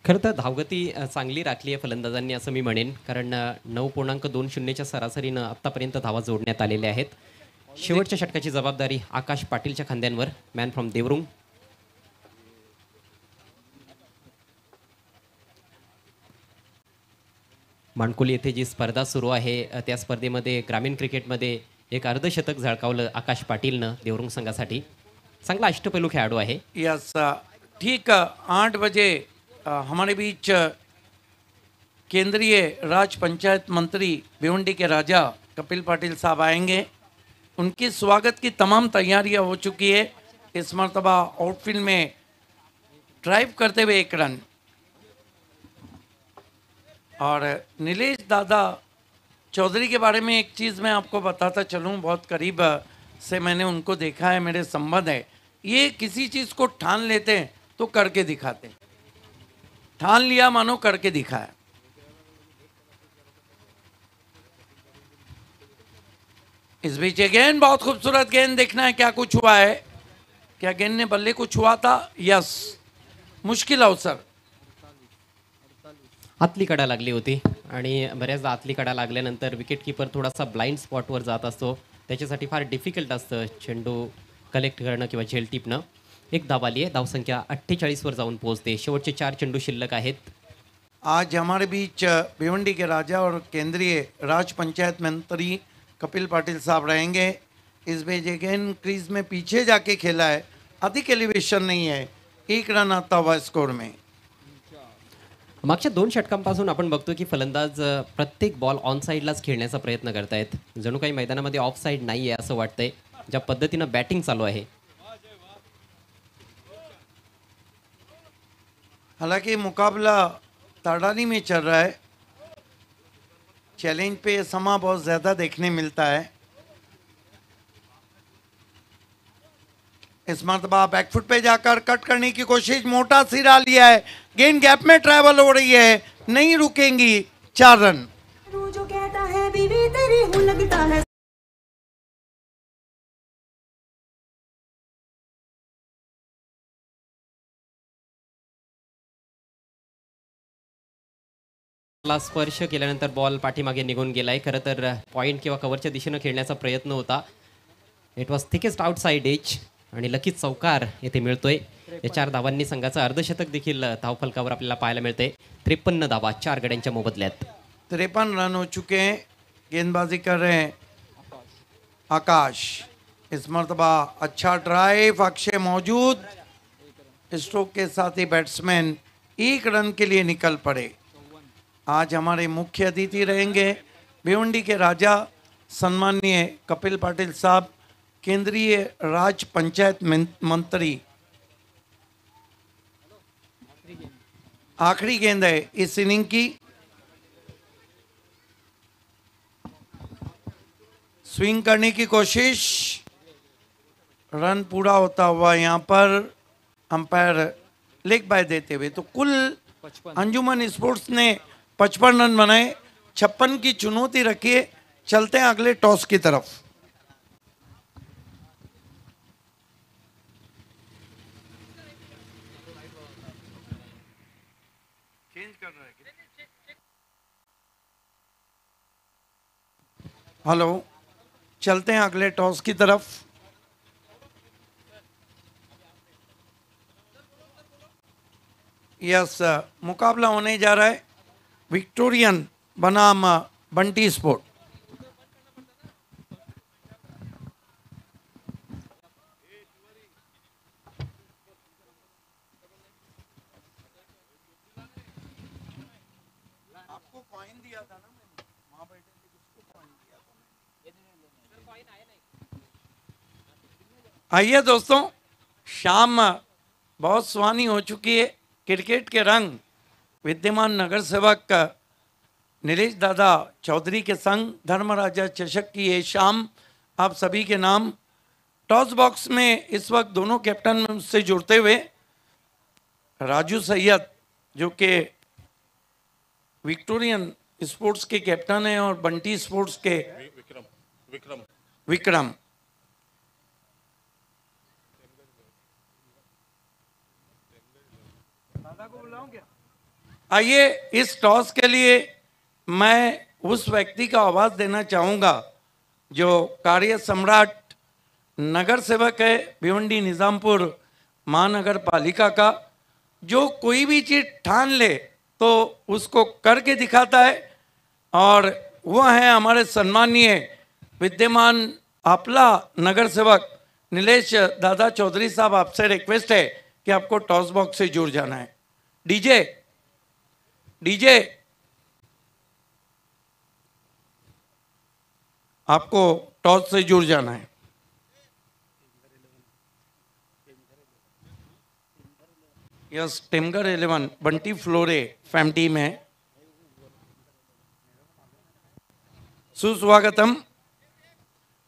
खरं तर धावगती चांगली राखली आहे फलंदाजांनी असं मी म्हणेन, कारण 9.20च्या सरासरीनं आत्तापर्यंत धावा जोडण्यात आलेल्या आहेत। शेवटच्या षटकाची जबाबदारी आकाश पाटीलच्या खांद्यांवर, मॅन फ्रॉम देवरुंग। माणकोली येथे जी स्पर्धा सुरू आहे त्या स्पर्धेमध्ये ग्रामीण क्रिकेटमध्ये एक अर्धशतक झळकावलं आकाश पाटीलनं देवरुंग संघासाठी। चांगला अष्टपैलू खेळाडू आहे। यस, ठीक 8 बजे हमारे बीच केंद्रीय राज पंचायत मंत्री भिवंडी के राजा कपिल पाटिल साहब आएंगे। उनके स्वागत की तमाम तैयारियां हो चुकी है। इस मरतबा आउटफील्ड में ड्राइव करते हुए 1 रन। और नीलेश दादा चौधरी के बारे में एक चीज़ मैं आपको बताता चलूँ, बहुत करीब से मैंने उनको देखा है, मेरे संबंध है। ये किसी चीज़ को ठान लेते हैं तो करके दिखाते हैं। ठान लिया मानो करके दिखाया। इस बीच ये गेंद, बहुत खूबसूरत गेंद, देखना है क्या कुछ हुआ है। क्या गेंद ने बल्ले को छुआ था? यस, मुश्किल अवसर। आतली कडा लागली होती आणि बऱ्याचदा आतली कडा लागल्यानंतर विकेट कीपर थोडासा ब्लाइंड स्पॉटवर जात असतो, त्याच्यासाठी फार डिफिकल्ट असतं चेंडू कलेक्ट करणं किंवा झेल टिपणं। एक धाव आली आहे, धावसंख्या 48 वर जाऊन पोहोचते। शेवटचे 4 चेंडू शिल्लक आहेत। आज हमारे बीच भिवंडी के राजा और केंद्रीय राज पंचायत मंत्री कपिल पाटिल साहब रहेंगे। इस बीच अगेन क्रीज में पीछे जाके खेला है, अधिक एलिवेशन नहीं है, 1 रन आता हुआ स्कोर में। मागच्या 2 षटकांपासून आपण बघतो की फलंदाज प्रत्येक बॉल ऑन साईडलाच खेळण्याचा प्रयत्न करतायत. जणू काही मैदानामध्ये ऑफ साईड नाही आहे असं वाटतंय ज्या पद्धतीनं बॅटिंग चालू आहे. हालांकि मुकाबला ताड़ानी में चल रहा है, चैलेंज पे समा बहुत ज़्यादा देखने मिलता है। इस मरतबा बैकफुट पे जाकर कट करने की कोशिश, मोटा सिरा लिया है, गेंद गैप में ट्रैवल हो रही है, नहीं रुकेंगी, 4 रन। जो कहता है बीवी तेरी हूँ लगता है। ला स्पर्श केल्यानंतर बॉल पाठीमागे निघून गेलाय. खरं तर पॉईंट किंवा कव्हरच्या दिशेनं खेळण्याचा प्रयत्न होता. It was thickest outside edge आणि लकीच चौकार येथे मिळतोय. या 4 धावांनी संघाचं अर्धशतक देखील धावफलकावर आपल्याला पाहायला मिळते. 53 धावा 4 गड्यांच्या मोबदल्यात. 53 रन हो चुके हैं, गेंदबाजी कर रहे हैं आकाश। इस मरतबा अच्छा ड्राइव, अक्षय मौजूद, स्ट्रोक के साथ ही बैट्समैन 1 रन के लिए निकल पड़े। आज हमारे मुख्य अतिथि रहेंगे भिवंडी के राजा सम्माननीय कपिल पाटिल साहब, केंद्रीय राज्य पंचायत मंत्री। आखिरी गेंद है इस इनिंग की, स्विंग करने की कोशिश, रन पूरा होता हुआ यहाँ पर अंपायर लेग बाय देते हुए। तो कुल अंजुमन स्पोर्ट्स ने 55 रन बनाए, 56 की चुनौती रखिए। चलते हैं अगले टॉस की तरफ। हेलो, चलते हैं अगले टॉस की तरफ। यस, मुकाबला होने जा रहा है विक्टोरियन बनाम बंटी स्पोर्ट। आपको कॉइन दिया था ना मैंने, वहां बैठे थे, किसको कॉइन दिया था मैंने? आइए दोस्तों, शाम बहुत सुहानी हो चुकी है। क्रिकेट के रंग विद्यमान नगर सेवक नीलेश दादा चौधरी के संग धर्मराजा चषक की ये शाम आप सभी के नाम। टॉस बॉक्स में इस वक्त दोनों कैप्टन से जुड़ते हुए राजू सैयद जो कि विक्टोरियन स्पोर्ट्स के कैप्टन हैं और बंटी स्पोर्ट्स के विक्रम। आइए, इस टॉस के लिए मैं उस व्यक्ति का आवाज देना चाहूंगा जो कार्य सम्राट नगर सेवक है भिवंडी निजामपुर महानगर पालिका का, जो कोई भी चीज ठान ले तो उसको करके दिखाता है। और वह है हमारे सम्माननीय विद्यमान आपला नगर सेवक नीलेश दादा चौधरी साहब। आपसे रिक्वेस्ट है कि आपको टॉस बॉक्स से जुड़ जाना है। डीजे आपको टॉस से जुड़ जाना है। यस, टेमगर 11 बंटी फ्लोरे फैम टीम है। सुस्वागतम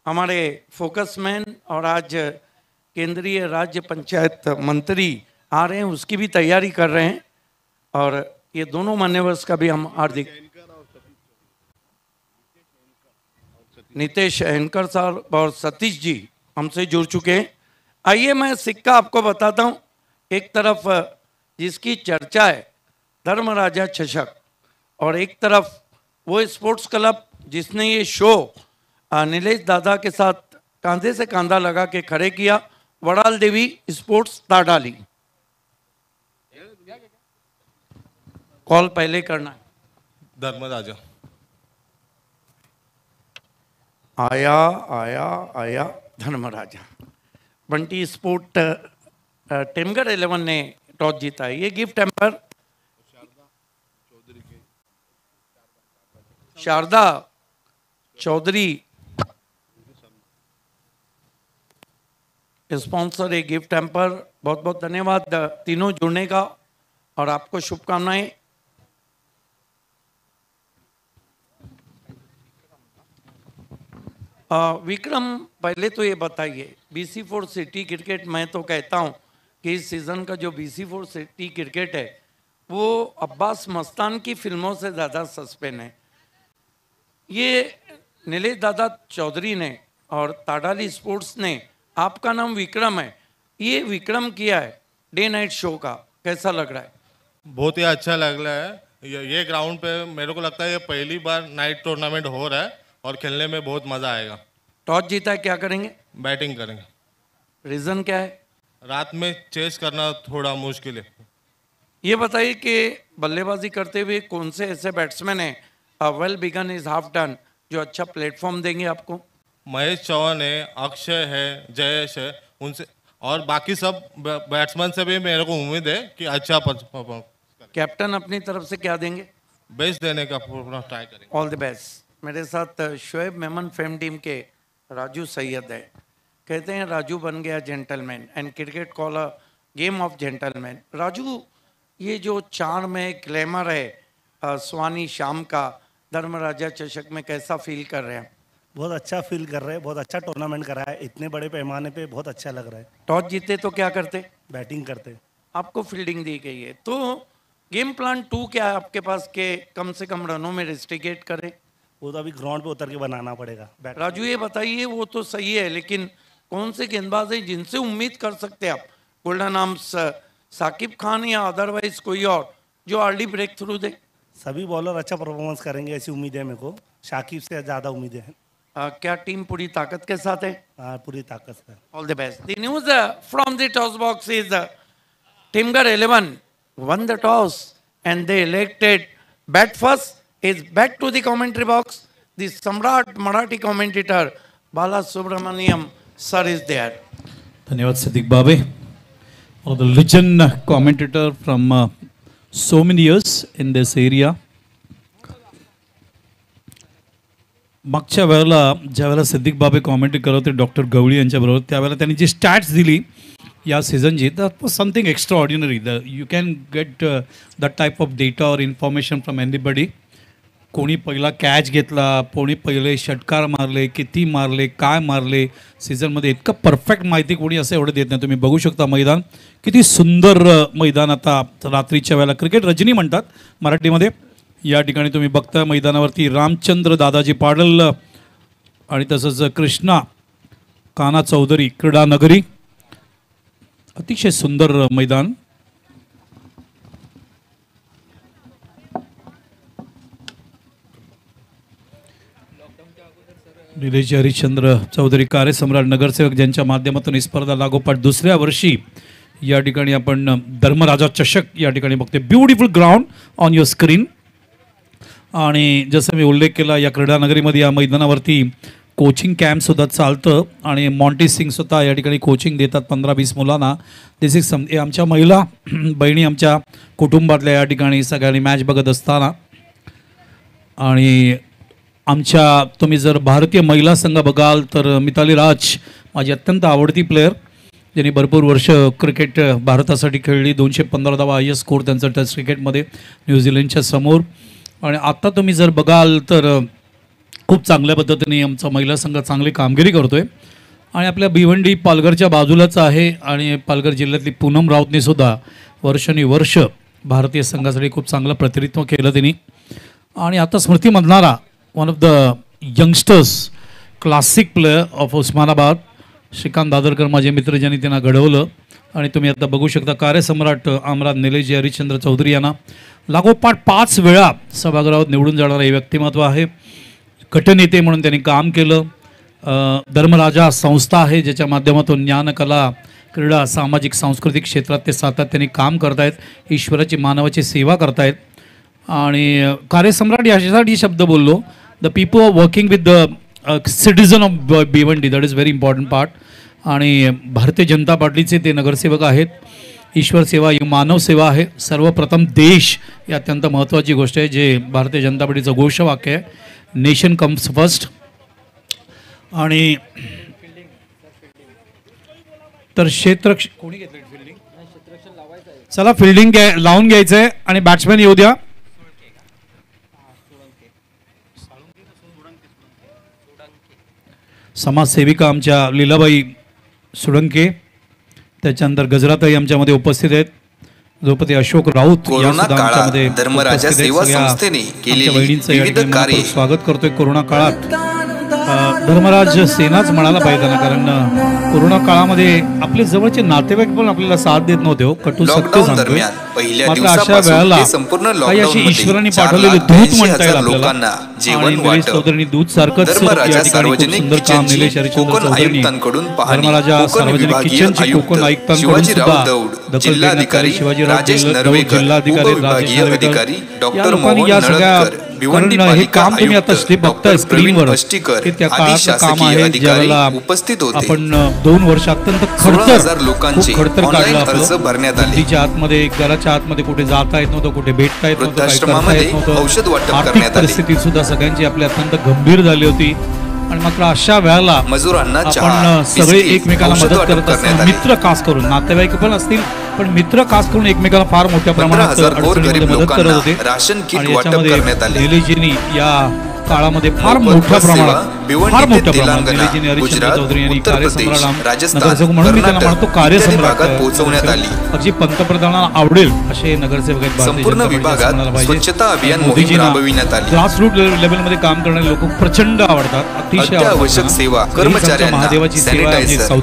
हमारे फोकस मैन और आज केंद्रीय राज्य पंचायत मंत्री आ रहे हैं, उसकी भी तैयारी कर रहे हैं। और ये दोनों मान्यवर्स का भी हम हार्दिक, नितेश एनकर साहब और सतीश जी हमसे जुड़ चुके हैं। आइए मैं सिक्का आपको बताता हूँ। एक तरफ जिसकी चर्चा है धर्मराजा चषक, और एक तरफ वो स्पोर्ट्स क्लब जिसने ये शो नीलेश दादा के साथ कांधे से कांधा लगा के खड़े किया, वड़ाल देवी स्पोर्ट्स ताडाली। कॉल पहले करना है। धर्मराजा आया आया आया धर्मराजा। बंटी स्पोर्ट टेमगर 11 ने टॉस जीता है। ये gift hamper Sharda Chaudhary sponsor है गिफ्ट हैम्पर। बहुत बहुत धन्यवाद तीनों जुड़ने का और आपको शुभकामनाएं। विक्रम, पहले तो ये बताइए BC4 सिटी क्रिकेट, मैं तो कहता हूँ कि इस सीज़न का जो BC4 सिटी क्रिकेट है वो अब्बास मस्तान की फिल्मों से ज़्यादा सस्पेंस है। ये नीलेश दादा चौधरी ने और ताडाली स्पोर्ट्स ने, आपका नाम विक्रम है, ये विक्रम किया है डे नाइट शो का, कैसा लग रहा है? बहुत ही अच्छा लग रहा है। ये ग्राउंड पे मेरे को लगता है ये पहली बार नाइट टूर्नामेंट हो रहा है और खेलने में बहुत मज़ा आएगा। टॉस जीता है, क्या करेंगे? बैटिंग करेंगे। रीज़न क्या है? रात में चेस करना थोड़ा मुश्किल है। ये बताइए कि बल्लेबाजी करते हुए कौन से ऐसे बैट्समैन हैं, well begun is half done, जो अच्छा प्लेटफॉर्म देंगे आपको? महेश चौहान है, अक्षय है, जयेश है, उनसे और बाकी सब बैट्समैन से भी मेरे को उम्मीद है कि अच्छा परफॉर्म। कैप्टन अपनी तरफ से क्या देंगे? बेस्ट देने का पूरा ट्राई करेंगे। All the best. मेरे साथ शोएब मेमन फेम टीम के राजू सैयद है। कहते हैं राजू बन गया gentleman and cricket call a game of gentleman. Raju, ये जो चार्म है, ग्लैमर है स्वानी शाम का धर्मराजा चषक में, कैसा फील कर रहे हैं? बहुत अच्छा फील कर रहे हैं। बहुत अच्छा टूर्नामेंट करा है, इतने बड़े पैमाने पे बहुत अच्छा लग रहा है। टॉस जीते तो क्या करते? बैटिंग करते। आपको फील्डिंग दी गई है, तो गेम प्लान 2 क्या है आपके पास के कम से कम रनों में रिस्ट्रिकेट करें? वो तो अभी ग्राउंड पे उतर के बनाना पड़ेगा। राजू ये बताइए, वो तो सही है, लेकिन कौन से गेंदबाज हैं जिनसे उम्मीद कर सकते हैं आप? गोल्डन आर्म्स साकिब खान या अदरवाइज कोई और जो अर्ली ब्रेक थ्रू दे? सभी बॉलर अच्छा परफॉर्मेंस करेंगे ऐसी उम्मीद है मेरे को। शाकिब से ज़्यादा उम्मीद है। क्या टीम पूरी ताकत के साथ है? हाँ, पूरी ताकत से। All the best. The news from the toss box is Timgar 11 won the toss and they elected bat first. Is back to the commentary box. The Samrat Marathi commentator Bala Subramaniam sir is there. धन्यवाद सिद्दीक बाबे, or the legend commentator from so many years in this area. मागच्या वेळेला ज्यावेळेला सिद्दीक बाबे commentary करत होते doctor गवळी यांच्याबरोबर, त्यावेळेला त्यांनी जी स्टॅट्स दिली या सीझनची, that was something extraordinary. You can get that type of data और इन्फॉर्मेशन फ्रॉम एनीबडी. कोणी पहिला कॅच घेतला, कोणी पहिले षटकार मारले, किती मारले, काय मारले सीझनमध्ये, इतकं परफेक्ट माहिती कोणी असं एवढं देत नाही. तुम्ही बघू शकता मैदान किती सुंदर मैदान. आता रात्रीच्या वेळेला क्रिकेट रजनी म्हणतात मराठीमध्ये. या ठिकाणी तुम्ही बघता मैदानावरती रामचंद्र दादाजी पाडल आणि तसंच कृष्णा काना चौधरी क्रीडा नगरी. अतिशय सुंदर मैदान. निलेश हरिश्चंद्र चौधरी कार्यसम्राट नगरसेवक ज्यांच्या माध्यमातून ही स्पर्धा लागोपाठ दुसऱ्या वर्षी या ठिकाणी आपण धर्मराजा चषक या ठिकाणी बघते. Beautiful ground on your screen. आणि जसं मी उल्लेख केला, या क्रीडा नगरीमध्ये या मैदानावरती कोचिंग कॅम्पसुद्धा चालतं आणि मॉन्टी सिंग स्वतः या ठिकाणी कोचिंग देतात 15-20 मुलांना. दिस इज आमच्या महिला बहिणी आमच्या कुटुंबातल्या या ठिकाणी सगळ्यांनी मॅच बघत असताना. आणि आमच्या तुम्ही जर भारतीय महिला संघ बघाल तर मिताली राज माझी अत्यंत आवडती प्लेयर, ज्यांनी भरपूर वर्ष क्रिकेट भारतासाठी खेळली. 215 धावा हायस्ट स्कोर त्यांचा टेस्ट क्रिकेटमध्ये न्यूझीलंडच्या समोर. आणि आत्ता तुम्ही जर बघाल तर खूप चांगल्या पद्धतीने आमचा महिला संघ चांगली कामगिरी करतो आहे. आणि आपल्या भिवंडी पालघरच्या बाजूलाच आहे आणि पालघर जिल्ह्यातली पूनम राऊतनेसुद्धा वर्षानुवर्ष भारतीय संघासाठी खूप चांगलं प्रतिनिधित्व केलं त्यांनी. आणि आता Smriti Mandhana, one of the youngsters classic player of Osmanabad, Shrikant Dadarkar माझे मित्र ज्यांनी त्यांना घडवलं. आणि तुम्ही आता बघू शकता कार्यसम्राट आमराज निलेश हरिश्चंद्र चौधरी यांना लागोपाठ 5 वेळा सभागृहात निवडून जाणारं हे व्यक्तिमत्व आहे. गटनेते म्हणून त्यांनी काम केलं. धर्मराजा संस्था आहे ज्याच्या माध्यमातून ज्ञान, कला, क्रीडा, सामाजिक सांस्कृतिक क्षेत्रात ते सातत्याने काम करतायत. ईश्वराची मानवाची सेवा करतायत. आणि कार्यसम्राट याच्यासाठी शब्द बोललो, the people are working with the citizen of Bhiwandi, that is very important part. आणि भारतीय जनता पार्टीचे ते नगरसेवक आहेत. ईश्वर सेवा ही मानव सेवा आहे. सर्वप्रथम देश ही अत्यंत महत्त्वाची गोष्ट आहे, जे भारतीय जनता पार्टीचं घोषवाक्य आहे. Nation comes first. आणि तर क्षेत्र कोणी घेतलं फिल्डिंग? चला फिल्डिंग लावून घ्यायचं आहे आणि बॅट्समॅन येऊ द्या. समाजसेविका आमच्या लीलाबाई सुडंके, त्याच्यानंतर गजराताई आमच्यामध्ये उपस्थित आहेत. द्रौपदी अशोक राऊत कोरोना काळात धर्मराजा सेवा संस्थेने केलेली विविध कार्य स्वागत करतोय. कोरोना काळात धर्मराज सेनाच म्हणायला पाहिजे त्यांना, कारण कोरोना काळामध्ये आपले जवळचे नातेवाईक पण आपल्याला साथ देत नव्हते. हो, कटू सत्य सांगतोय. मात्र अशा वेळेला काही अशी ईश्वरांनी पाठवलेले दूत म्हणता येईल आपल्याला. आणि निलेश चौधरींनी दूत सारखंच या ठिकाणी खूप सुंदर काम निलेश हरिश्चंद्र चौधरींनी धर्मराजा सार्वजनिक किचनची कोकण आयुक्तांकडून सुद्धा दखल घेण्यात आली. शिवाजीराव जिल्हाधिकारी राजेश नार्वेकर या लोकांनी या सगळ्या हे काम तुम्ही आता बघताय स्क्रीनवर, की त्या काळाचं काम आहे ज्यावेळेला आपण 2 वर्ष अत्यंत खडतर काढलं आपलं. दिल्लीच्या आतमध्ये, घराच्या आतमध्ये कुठे जाता येत नव्हतं, कुठे भेटता येत नव्हतं, काही करता येत नव्हतं. आर्थिक परिस्थिती सुद्धा सगळ्यांची आपली अत्यंत गंभीर झाली होती. आणि मात्र अशा वेळेला आपण सगळे एकमेकाला मदत करत असताना मित्र खास करून, नातेवाईक पण असतील पण मित्र खास करून एकमेकाला फार मोठ्या प्रमाणात अडचणीमध्ये मदत करत होते. आणि याच्यामध्ये निलेशजींनी या काळामध्ये फार मोठ्या प्रमाणात निलेशजींनी हरिश्चंद्र चौधरी यांनी कार्यसम्राट नगरसेवक म्हणून मी त्यांना म्हणतो कार्यसम्राट पोहोचवण्यात आली. अगदी पंतप्रधानांना आवडेल असे नगरसेवक आहेत. संपूर्ण विभागात स्वच्छता अभियान मोहीम राबविण्यात आली. ग्रासरूट लेवलमध्ये काम करणारे लोक प्रचंड आवडतात, अतिशय आवश्यक सेवा कर्मचाऱ्यांना महादेवाची सेवा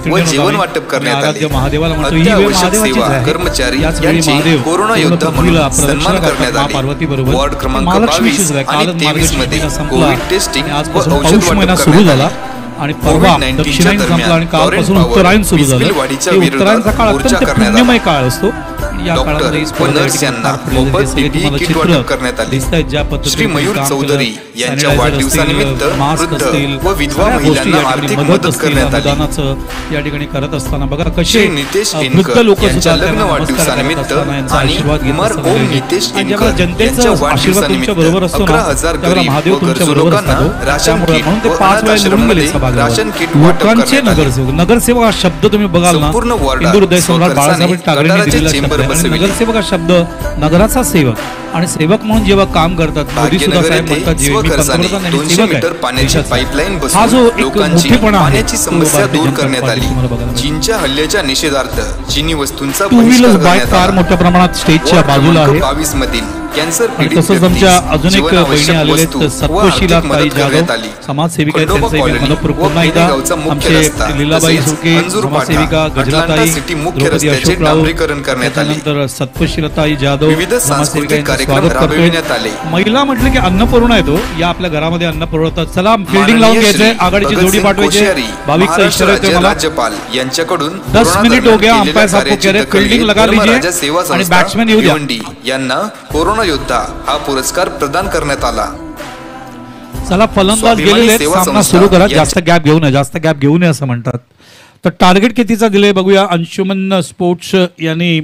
व जेवण वाटप करण्यात आले. महादेवाला म्हणतो ही वेळ महादेवाचीच आहे. कर्मचारी यांची महादेव कोरोना योद्धा म्हणून सन्मान करण्यात आले. पार्वती बरोबर वॉर्ड क्रमांक 22 आणि 23 मध्ये कोविड टेस्टिंग व औषध महिना वाटप सुरू करण्यात झाला. आले. आणि परवा दक्षिणायन संपला आणि कालपासून उत्तरायण सुरू झालं. उत्तरायणचा काळ अत्यंत पुण्यमय काळ असतो. या काळामध्ये श्री मयूर चौधरी यांच्या वाढदिवसानिमित्त वृद्ध व विधवा महिलांना आर्थिक मदत करण्यात आली. या ठिकाणी करत असताना बघा कसे नितेश वृद्ध लोक यांच्या लग्न वाढदिवसानिमित्त आणि कुमार ओम नितेश यांच्या वाढदिवसानिमित्त बरोबर असतो 11,000 गरीब व गरजू लोकांना राशन किट व अनाथाश्रमामध्ये राशन किट वाटप लोकांचे करण्यात नगरसेवक. नगरसेवक हा शब्द तुम्ही बघाल ना, संपूर्ण वॉर्डात हिंदू हृदय सम्राट बाळासाहेब ठाकरेंनी दिलेला शब्द आहे. बसविले. नगरसेवक हा शब्द नगराचा सेवक आणि सेवक म्हणून जेव्हा काम करतात मोदी सुद्धा साहेब म्हणतात जे मी पंतप्रधान आणि 200 सेवक मीटर आहे पाण्याची पाईपलाईन हा जो बसवून एक लोकांची मोठेपणा आहे पाण्याची तो समस्या भारतीय दूर जनता करण्यात पार्टीची आली. तुम्हाला बघायला मिळेल. चीनच्या हल्ल्याच्या निषेधार्थ चीनी वस्तूंचा टू व्हीलर बहिष्कार बाईक करण्यात कार आला. मोठ्या प्रमाणात स्टेजच्या वॉर्ड बाजूला क्रमांक आहे. 22 मधील कॅन्सर आणि पीडित तसंच आमच्या अजून एक जीवनावश्यक बहिणी आलेले वस्तू आहेत व सत्वशीला आर्थिक ताई मदत करण्यात जाधव आली. समाजसेविका आहेत. खंडोबा त्यांचे कॉलनी मनपूर्वक व पुन्हा एकदा पेनेगावचा मुख्य आमचे रस्ता, लीलाबाई तसेच सुके अंजूर पाटा, समाजसेविका अटलांटा गजराताई सिटी मुख्य द्रौपदी रस्त्याचे अशोक राऊत डांबरीकरण करण्यात आले. त्याच्यानंतर सत्वशीलताई जाधव विविध समाजसेविका सांस्कृतिक यांचं कार्यक्रम स्वागत करतोय. राबविण्यात आले. महिला म्हटलं की अन्नपूर्णा येतो. या आपल्या घरामध्ये अन्नपूर्णा होतात. चला फिल्डिंग लावून माननीय घ्यायचंय, श्री आघाडीची जोडी भगतसिंग पाठवायची. कोश्यारी, भाविकचा महाराष्ट्र इशारा येतोय राज्य मला. राज्यपाल यांच्याकडून 10 मिनिट हो गया, कोरोना अंपायर साहब को कह रहे दखल फील्डिंग घेत लगा लीजिए धर्मराजा सेवा आणि संस्था बॅट्समॅन येऊ द्या. भिवंडी यांना कोरोना योद्धा हा पुरस्कार प्रदान करण्यात आला. चला फलंदाज स्वाभिमानी गेलेले आहेत. सेवा सामना संस्था सुरू करा. यांच्या- जास्त गॅप घेऊ नये असं म्हणतात. तर टार्गेट कितीचा दिले बघूया. अंशुमन स्पोर्ट्स यांनी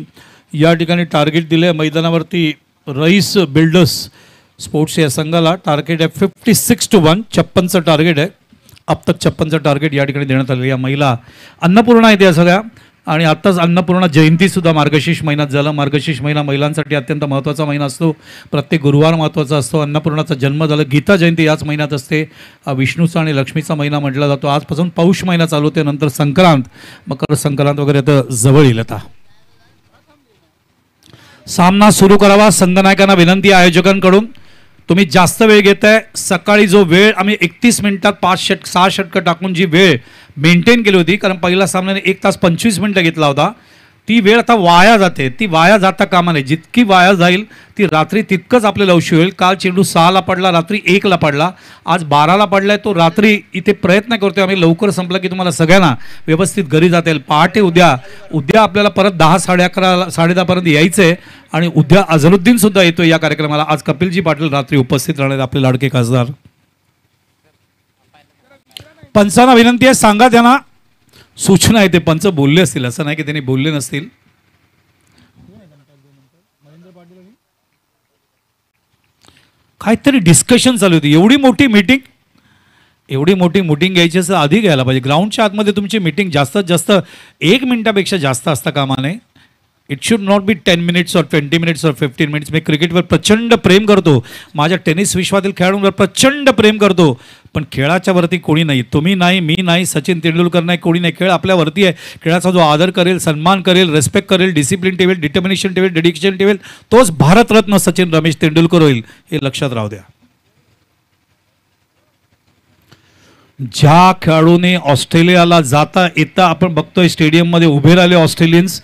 या ठिकाणी टार्गेट दिले मैदानावरती. रईस बिल्डर्स स्पोर्ट्स या संघाला टार्गेट आहे 56-1. 56चं टार्गेट आहे. अब तक 56चं टार्गेट या ठिकाणी देण्यात आलेलं. या महिला अन्नपूर्णा आहेत या सगळ्या. आणि आत्ताच अन्नपूर्णा जयंतीसुद्धा मार्गशीर्ष महिन्यात झालं. मार्गशीर्ष महिना महिलांसाठी अत्यंत महत्त्वाचा महिना असतो. प्रत्येक गुरुवार महत्त्वाचा असतो. अन्नपूर्णाचा जन्म झाला. गीता जयंती याच महिन्यात असते. विष्णूचा आणि लक्ष्मीचा महिना म्हटला जातो. आजपासून पौष महिना चालू होते. नंतर संक्रांत, मकर संक्रांत वगैरे आता जवळ येईल. आता सामना सुरू करावा. संघनायकांना विनंती आयोजकांकडून, तुम्ही जास्त वेळ घेताय. सकाळी जो वेळ आम्ही 31 मिनिटात 6 षटकं टाकून जी वेळ मेंटेन केली होती, कारण पहिल्या सामन्याने 1 तास 25 मिनिटं घेतला होता, ती वेळ आता वाया जाते. ती वाया जाता कामा नये. जितकी वाया जाईल ती रात्री तितकंच आपल्याला उशीर होईल. काल चेंडू 6ला पडला, रात्री 1ला पडला, आज 12ला पडलाय. तो रात्री इथे प्रयत्न करतोय आम्ही लवकर संपला की तुम्हाला सगळ्यांना व्यवस्थित घरी जाता येईल. पहाटे उद्या आपल्याला परत 10, 11:30, 10:30 यायचं आहे. आणि उद्या अझरुद्दीन सुद्धा येतोय या कार्यक्रमाला. आज कपिलजी पाटील रात्री उपस्थित राहणार आपले लाडके खासदार. पंचांना विनंती आहे, सांगा त्यांना सूचना आहे, ते पंच बोलले असतील, असं नाही की त्यांनी बोलले नसतील. काहीतरी डिस्कशन चालू होती. एवढी मोठी मीटिंग घ्यायची असं आधी घ्यायला पाहिजे. ग्राउंडच्या आतमध्ये तुमची मीटिंग जास्तीत जास्त 1 मिनिटापेक्षा जास्त असता कामा नये. It should not be 10 minutes और 20 मिनिट्स और 15 मिनिट्स. मी क्रिकेटवर प्रचंड प्रेम करतो, माझ्या टेनिस विश्वातील खेळाडूंवर प्रचंड प्रेम करतो, पण खेळाच्या वरती कोणी नाही. तुम्ही नाही, मी नाही, सचिन तेंडुलकर नाही, कोणी नाही. खेळ आपल्यावरती आहे. खेळाचा जो आदर करेल, सन्मान करेल, रिस्पेक्ट करेल, डिसिप्लिन ठेवेल, डिटर्मिनेशन ठेवेल, डेडिकेशन ठेवेल, तोच भारतरत्न सचिन रमेश तेंडुलकर होईल, हे लक्षात राहू द्या. ज्या खेळाडूने ऑस्ट्रेलियाला जाता येता आपण बघतोय स्टेडियममध्ये उभे राहिले ऑस्ट्रेलियन्स,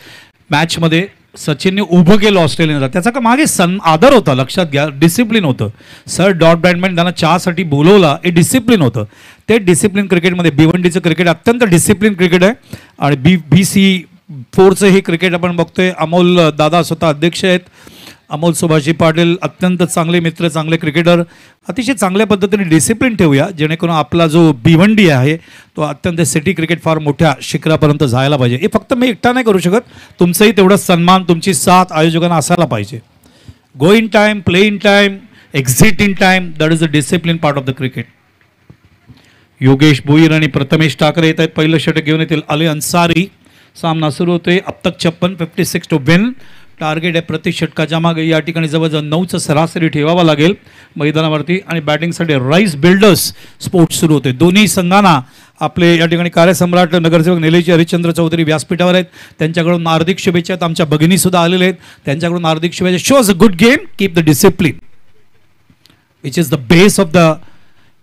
मॅचमध्ये सचिनने उभं केलं ऑस्ट्रेलियनला, त्याचा का मागे आदर होता. लक्षात घ्या, डिसिप्लिन होतं. सर डॉट ब्रॅडमॅन त्यांना चहासाठी बोलवला, हे डिसिप्लिन होतं. ते डिसिप्लिन क्रिकेटमध्ये भिवंडीचं क्रिकेट अत्यंत डिसिप्लिन क्रिकेट आहे. आणि BC4चं हे क्रिकेट आपण बघतोय. अमोल दादा स्वतः अध्यक्ष आहेत. अमोल सुभाषजी पाटील अत्यंत चांगले मित्र, चांगले क्रिकेटर. अतिशय चांगल्या पद्धतीने डिसिप्लिन ठेवूया, जेणेकरून आपला जो भिवंडी आहे तो अत्यंत सिटी क्रिकेट फार मोठ्या शिखरापर्यंत जायला पाहिजे. हे फक्त मी एकटा नाही करू शकत, तुमचंही तेवढा सन्मान, तुमची साथ आयोजकांना असायला पाहिजे. Go in time, play in time, exit in time, that is the discipline part of the cricket. Yogesh Bhoir आणि प्रथमेश ठाकरे येत आहेत. पहिलं षटक घेऊन येतील अली अन्सारी. सामना सुरू होतोय. अब तक 56 टू विन. टार्गेट आहे प्रति षटकाच्या मागे या ठिकाणी जवळजवळ 9चं सरासरी ठेवावा लागेल मैदानावरती. आणि बॅटिंगसाठी राईस बिल्डर्स स्पोर्ट्स सुरू होते. दोन्ही संघांना आपले या ठिकाणी कार्यसम्राट नगरसेवक निलेजी हरिश्चंद्र चौधरी व्यासपीठावर आहेत, त्यांच्याकडून हार्दिक शुभेच्छा आहेत. आमच्या भगिनीसुद्धा आलेले आहेत, त्यांच्याकडून हार्दिक शुभेच्छा. Shows a good game, keep the discipline which is the base of the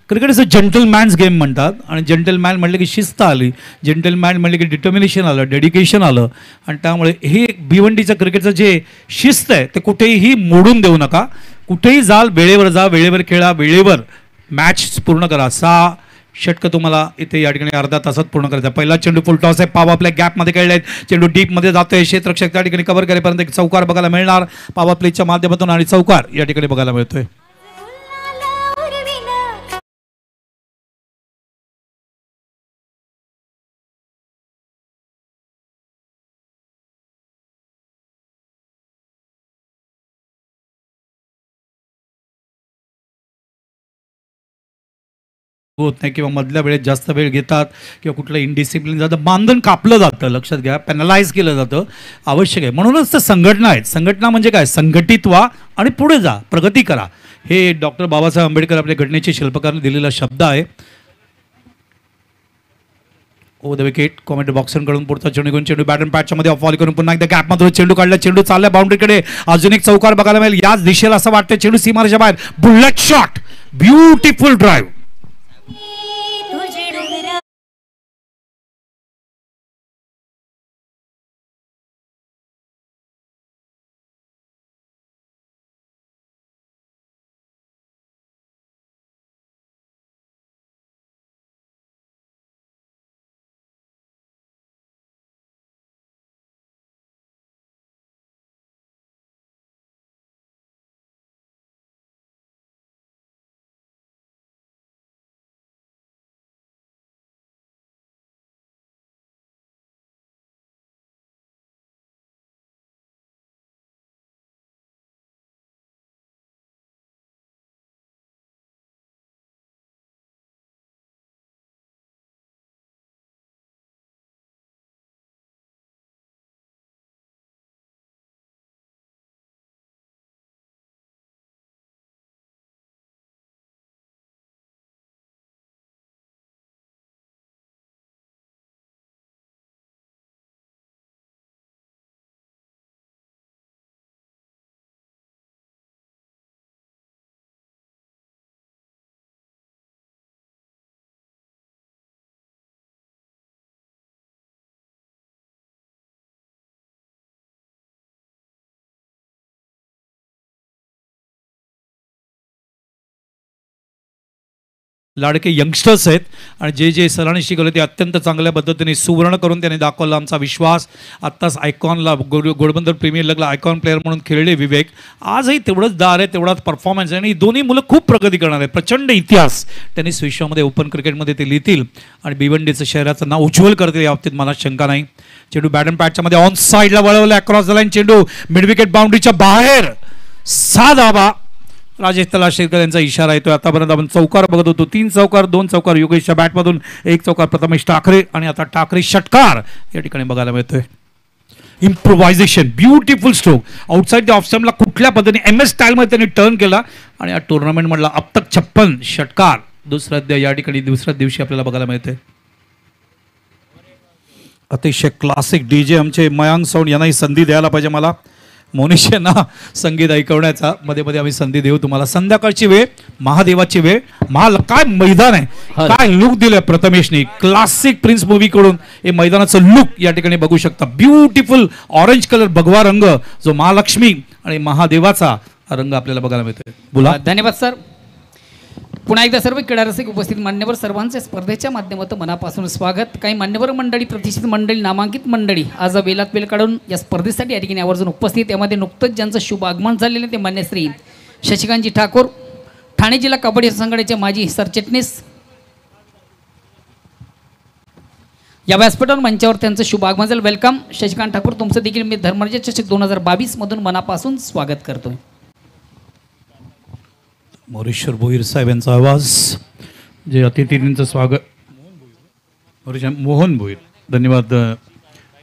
cricket. Is a gentleman's game म्हणतात, आणि जेंटलमॅन म्हटलं की शिस्त आली, जेंटलमॅन म्हटलं की डिटर्मिनेशन आलं, डेडिकेशन आलं. आणि त्यामुळे हे भिवंडीचं क्रिकेटचं जे शिस्त आहे ते कुठेही मोडून देऊ नका. कुठेही जाल, वेळेवर जा, वेळेवर खेळा, वेळेवर मॅच पूर्ण करा. 6 षटकं तुम्हाला इथे या ठिकाणी अर्ध्या तासात पूर्ण करायचं. पहिला चेंडू फुल टॉस आहे. पाव आपल्या गॅपमध्ये खेळले आहेत. चेंडू डीपमध्ये जातोय. क्षेत्ररक्षक त्या ठिकाणी कव्हर करेपर्यंत एक चौकार बघायला मिळणार पावर प्लेच्या माध्यमातून, आणि चौकार या ठिकाणी बघायला मिळतोय. होत नाही किंवा मधल्या वेळेत जास्त वेळ घेतात किंवा कुठलं इनडिसिप्लिन जातं, बांधण कापलं जातं. लक्षात घ्या, पॅनलाइज केलं जातं. आवश्यक आहे. म्हणूनच तर संघटना आहेत. संघटना म्हणजे काय? संघटित व्हा आणि पुढे जा, प्रगती करा. हे डॉक्टर बाबासाहेब आंबेडकर आपल्या घटनेचे शिल्पकारने दिलेला शब्द आहे. ओव्हर द विकेट कॉमेंट बॉक्सरकडून पुढचा चेंडू घेऊन चेंडू बॅट अँड पॅचच्या मध्ये ऑफ केरून पुन्हा एकदा गॅपमध्ये चेंडू काढला. चेंडू चालला बाउंड्रीकडे. अजून एक चौकार बघायला मिळेल याच दिशेला असं वाटतं. चेंडू सीमारेषेच्या बाहेर. Bullet shot, beautiful drive. लाडके यंगस्टर्स आहेत आणि जे जे सरांनी शिकवलं ते अत्यंत चांगल्या पद्धतीने सुवर्ण करून त्यांनी दाखवला आमचा विश्वास. आत्ताच आयकॉनला घोडबंदर प्रीमियर लीगला आयकॉन प्लेअर म्हणून खेळले विवेक. आजही तेवढंच दार आहे, तेवढाच परफॉर्मन्स आहे आणि दोन्ही मुलं खूप प्रगती करणार आहे. प्रचंड इतिहास टेनिस विश्वामध्ये ओपन क्रिकेटमध्ये ते लिहितील आणि भिवंडीचं शहराचं नाव उज्ज्वल करतील या बाबतीत मला शंका नाही. चेंडू बॅट अँड पॅटच्या मध्ये ऑन साईडला वळवला, अक्रॉस द लाईन चेंडू मिड विकेट बाउंड्रीच्या बाहेर. 6 धावा. राजेश तलाशेकर यांचा इशारा येतोय. आतापर्यंत आपण चौकार बघत होतो, 3 चौकार 2 चौकार योगेशच्या बॅटमधून, 1 चौकार प्रथमेश ठाकरे आणि आता ठाकरे षटकार या ठिकाणी बघायला मिळतोय. Improvisation, beautiful stroke outside the off स्टंपला कुठल्या पद्धतीने MS स्टाईलमध्ये त्यांनी टर्न केला आणि या टुर्नामेंटमधला अब तक 56 षटकार या ठिकाणी दुसऱ्या दिवशी आपल्याला बघायला मिळते. अतिशय क्लासिक DJ आमचे मयांक साऊंड यांनाही संधी द्यायला पाहिजे. मला मोनिश यांना संगीत ऐकवण्याचा मध्ये मध्ये आम्ही संधी देऊ तुम्हाला. संध्याकाळची वेळ, महादेवाची वेळ, काय मैदान आहे, काय लुक दिलंय प्रथमेशनी. क्लासिक प्रिन्स मूवी कडून हे मैदानाचं लुक या ठिकाणी बघू शकता. ब्युटिफुल ऑरेंज कलर भगवा रंग जो महालक्ष्मी आणि महादेवाचा रंग आपल्याला बघायला मिळतोय. बोला. धन्यवाद सर. पुन्हा एकदा सर्व क्रीडा रसिक उपस्थित मान्यवर सर्वांचे स्पर्धेच्या माध्यमातून मनापासून स्वागत. काही मान्यवर मंडळी, प्रतिष्ठित मंडळी, नामांकित मंडळी आज वेलात वेळ काढून या स्पर्धेसाठी या ठिकाणी आवर्जून उपस्थित. यामध्ये नुकतंच ज्यांचं शुभ आगमन झालेलं ते मान्य श्री शशिकांतजी ठाकूर, ठाणे जिल्हा कबड्डी संघटनेचे माजी सरचिटणीस. या व्यासपीठावर मंचावर त्यांचं शुभ आगमन झालं. वेलकम शशिकांत ठाकूर. तुमचं देखील मी धर्मराज चषक 2022 मधून मनापासून स्वागत करतोय. मोरेश्वर भोईर साहेब यांचा आवाज, जे अतिथींचं स्वागत. मोहन भोईर, धन्यवाद